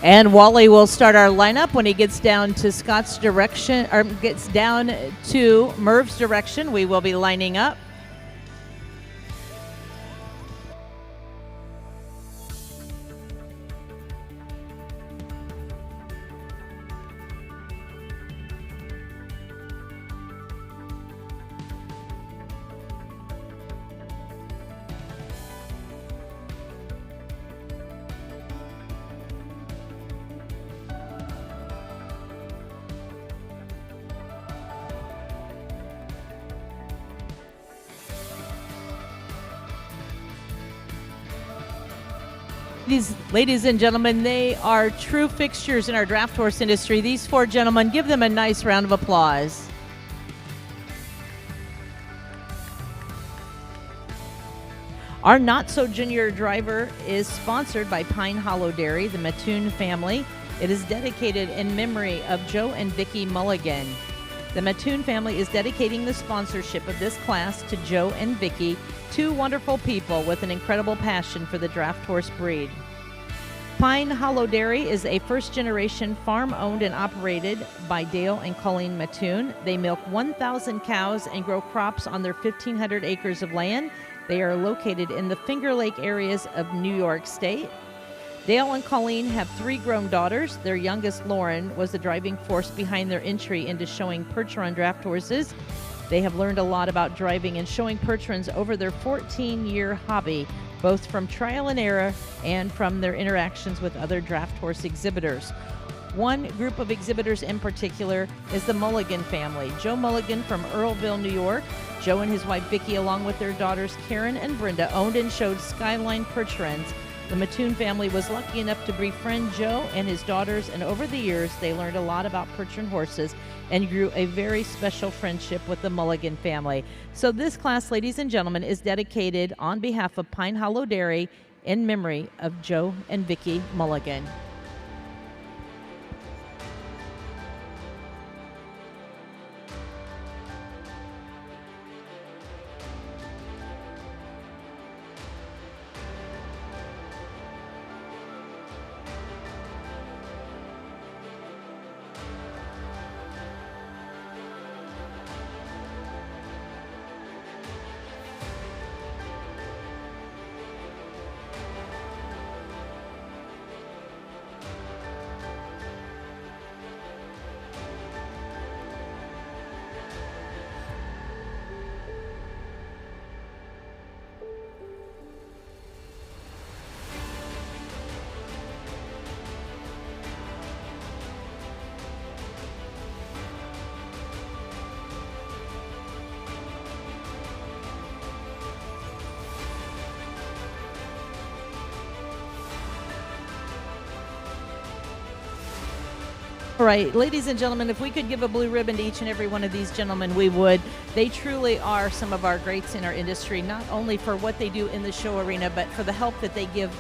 And Wally will start our lineup when he gets down to Scott's direction, or gets down to Merv's direction. We will be lining up. These ladies and gentlemen, they are true fixtures in our draft horse industry. These four gentlemen, give them a nice round of applause. Our Not So Junior driver is sponsored by Pine Hollow Dairy, the Mattoon family. It is dedicated in memory of Joe and Vicki Mulligan. The Mattoon family is dedicating the sponsorship of this class to Joe and Vicki, two wonderful people with an incredible passion for the draft horse breed. Pine Hollow Dairy is a first-generation farm owned and operated by Dale and Colleen Mattoon. They milk 1,000 cows and grow crops on their 1,500 acres of land. They are located in the Finger Lake areas of New York State. Dale and Colleen have 3 grown daughters. Their youngest, Lauren, was the driving force behind their entry into showing Percheron draft horses. They have learned a lot about driving and showing Percherons over their 14-year hobby, both from trial and error and from their interactions with other draft horse exhibitors. One group of exhibitors in particular is the Mulligan family. Joe Mulligan from Earlville, New York. Joe and his wife Vicki, along with their daughters Karen and Brenda, owned and showed Skyline Percherons. The Mattoon family was lucky enough to befriend Joe and his daughters, and over the years they learned a lot about Percheron horses and grew a very special friendship with the Mulligan family. So this class, ladies and gentlemen, is dedicated on behalf of Pine Hollow Dairy in memory of Joe and Vicki Mulligan. All right, ladies and gentlemen, if we could give a blue ribbon to each and every one of these gentlemen, we would. They truly are some of our greats in our industry, not only for what they do in the show arena, but for the help that they give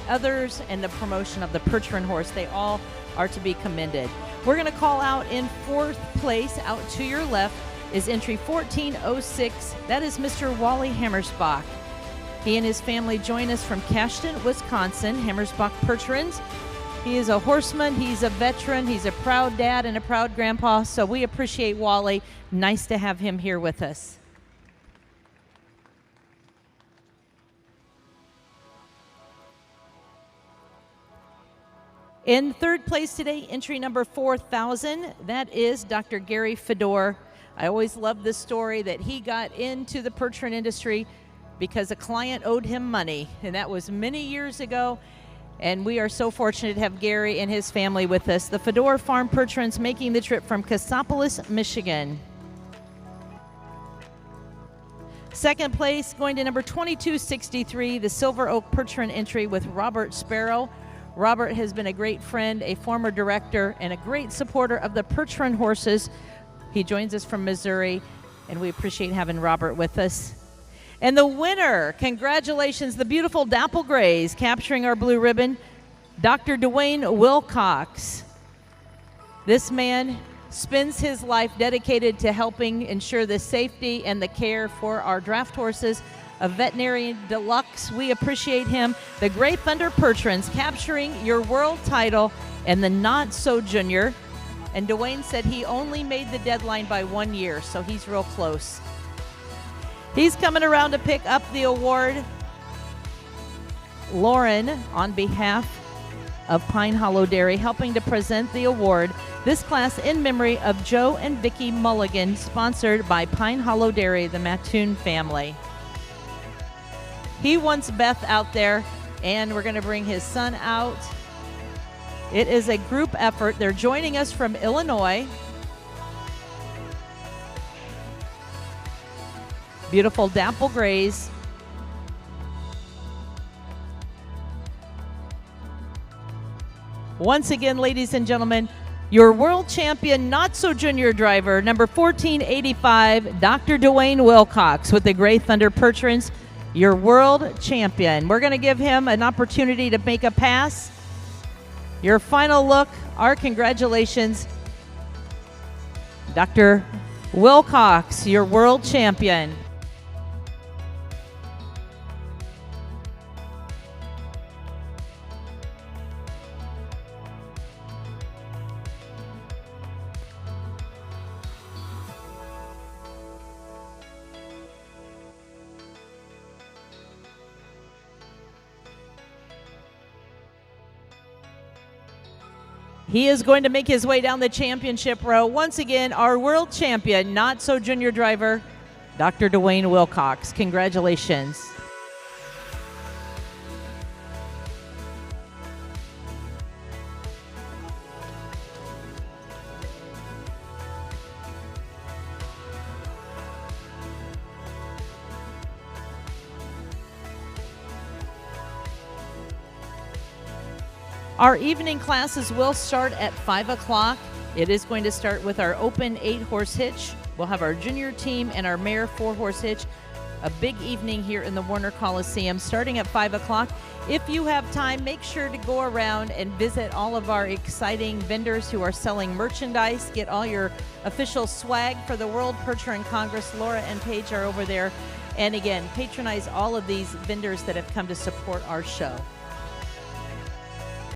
others and the promotion of the Percheron horse. They all are to be commended. We're going to call out in fourth place, out to your left, is entry 1406. That is Mr. Wally Hammersbach. He and his family join us from Cashton, Wisconsin, Hammersbach Percherons. He is a horseman, he's a veteran, he's a proud dad and a proud grandpa, so we appreciate Wally. Nice to have him here with us. In third place today, entry number 4,000, that is Dr. Gary Fedor. I always love this story that he got into the Percheron industry because a client owed him money, and that was many years ago, and we are so fortunate to have Gary and his family with us. The Fedor Farm Percherons making the trip from Cassopolis, Michigan. Second place, going to number 2263, the Silver Oak Percheron entry with Robert Sparrow. Robert has been a great friend, a former director, and a great supporter of the Percheron horses. He joins us from Missouri, and we appreciate having Robert with us. And the winner, congratulations, the beautiful Dapple Grays capturing our blue ribbon, Dr. Dwayne Wilcox. This man spends his life dedicated to helping ensure the safety and the care for our draft horses, a veterinarian deluxe. We appreciate him. The Gray Thunder Percherons capturing your world title and the Not So Junior. And Dwayne said he only made the deadline by 1 year, so he's real close. He's coming around to pick up the award. Lauren, on behalf of Pine Hollow Dairy, helping to present the award. This class in memory of Joe and Vicki Mulligan, sponsored by Pine Hollow Dairy, the Mattoon family. He wants Beth out there, and we're going to bring his son out. It is a group effort. They're joining us from Illinois. Beautiful Dapple Grays. Once again, ladies and gentlemen, your world champion, not so junior driver, number 1485, Dr. Dwayne Wilcox with the Gray Thunder Percherons, your world champion. We're going to give him an opportunity to make a pass. Your final look, our congratulations, Dr. Wilcox, your world champion. He is going to make his way down the championship row. Once again, our world champion, not so junior driver, Dr. Dwayne Wilcox. Congratulations. Our evening classes will start at 5 o'clock. It is going to start with our open 8-horse hitch. We'll have our junior team and our mare 4-horse hitch. A big evening here in the Warner Coliseum starting at 5 o'clock. If you have time, make sure to go around and visit all of our exciting vendors who are selling merchandise. Get all your official swag for the World Percheron Congress. Laura and Paige are over there. And again, patronize all of these vendors that have come to support our show.